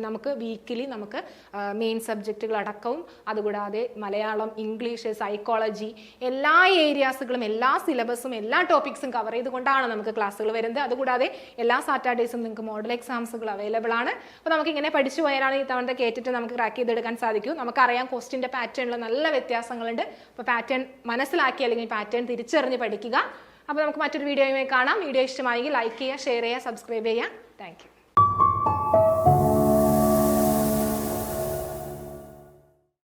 നമുക്ക് വീക്കിലി നമുക്ക് മെയിൻ സബ്ജക്റ്റുകൾ അടക്കവും അതുകൂടാതെ മലയാളം, ഇംഗ്ലീഷ്, സൈക്കോളജി എല്ലാ ഏരിയാസുകളും എല്ലാ സിലബസും എല്ലാ ടോപ്പിക്സും കവർ ചെയ്തുകൊണ്ടാണ് നമുക്ക് ക്ലാസ്സുകൾ വരുന്നത്. അതുകൂടാതെ എല്ലാ സാറ്റർഡേയ്സും നിങ്ങൾക്ക് മോഡൽ എക്സാംസുകൾ അവൈലബിൾ ആണ്. അപ്പോൾ നമുക്ക് ഇങ്ങനെ പഠിച്ചു പോയാലാണ് ഈ തവണത്തെ കേട്ടിട്ട് നമുക്ക് ക്രാക്ക് ചെയ്തെടുക്കാൻ സാധിക്കും. നമുക്കറിയാം ക്വസ്റ്റിന്റെ പാറ്റേണിൽ നല്ല വ്യത്യാസങ്ങളുണ്ട്. അപ്പോൾ പാറ്റേൺ മനസ്സിലാക്കി അല്ലെങ്കിൽ പാറ്റേൺ തിരിച്ചറിഞ്ഞ് പഠിക്കുക. അപ്പോൾ നമുക്ക് മറ്റൊരു വീഡിയോയുമായി കാണാം. വീഡിയോ ഇഷ്ടമായെങ്കിൽ ലൈക്ക് ചെയ്യുക, ഷെയർ ചെയ്യുക, സബ്സ്ക്രൈബ് ചെയ്യുക. Thank you.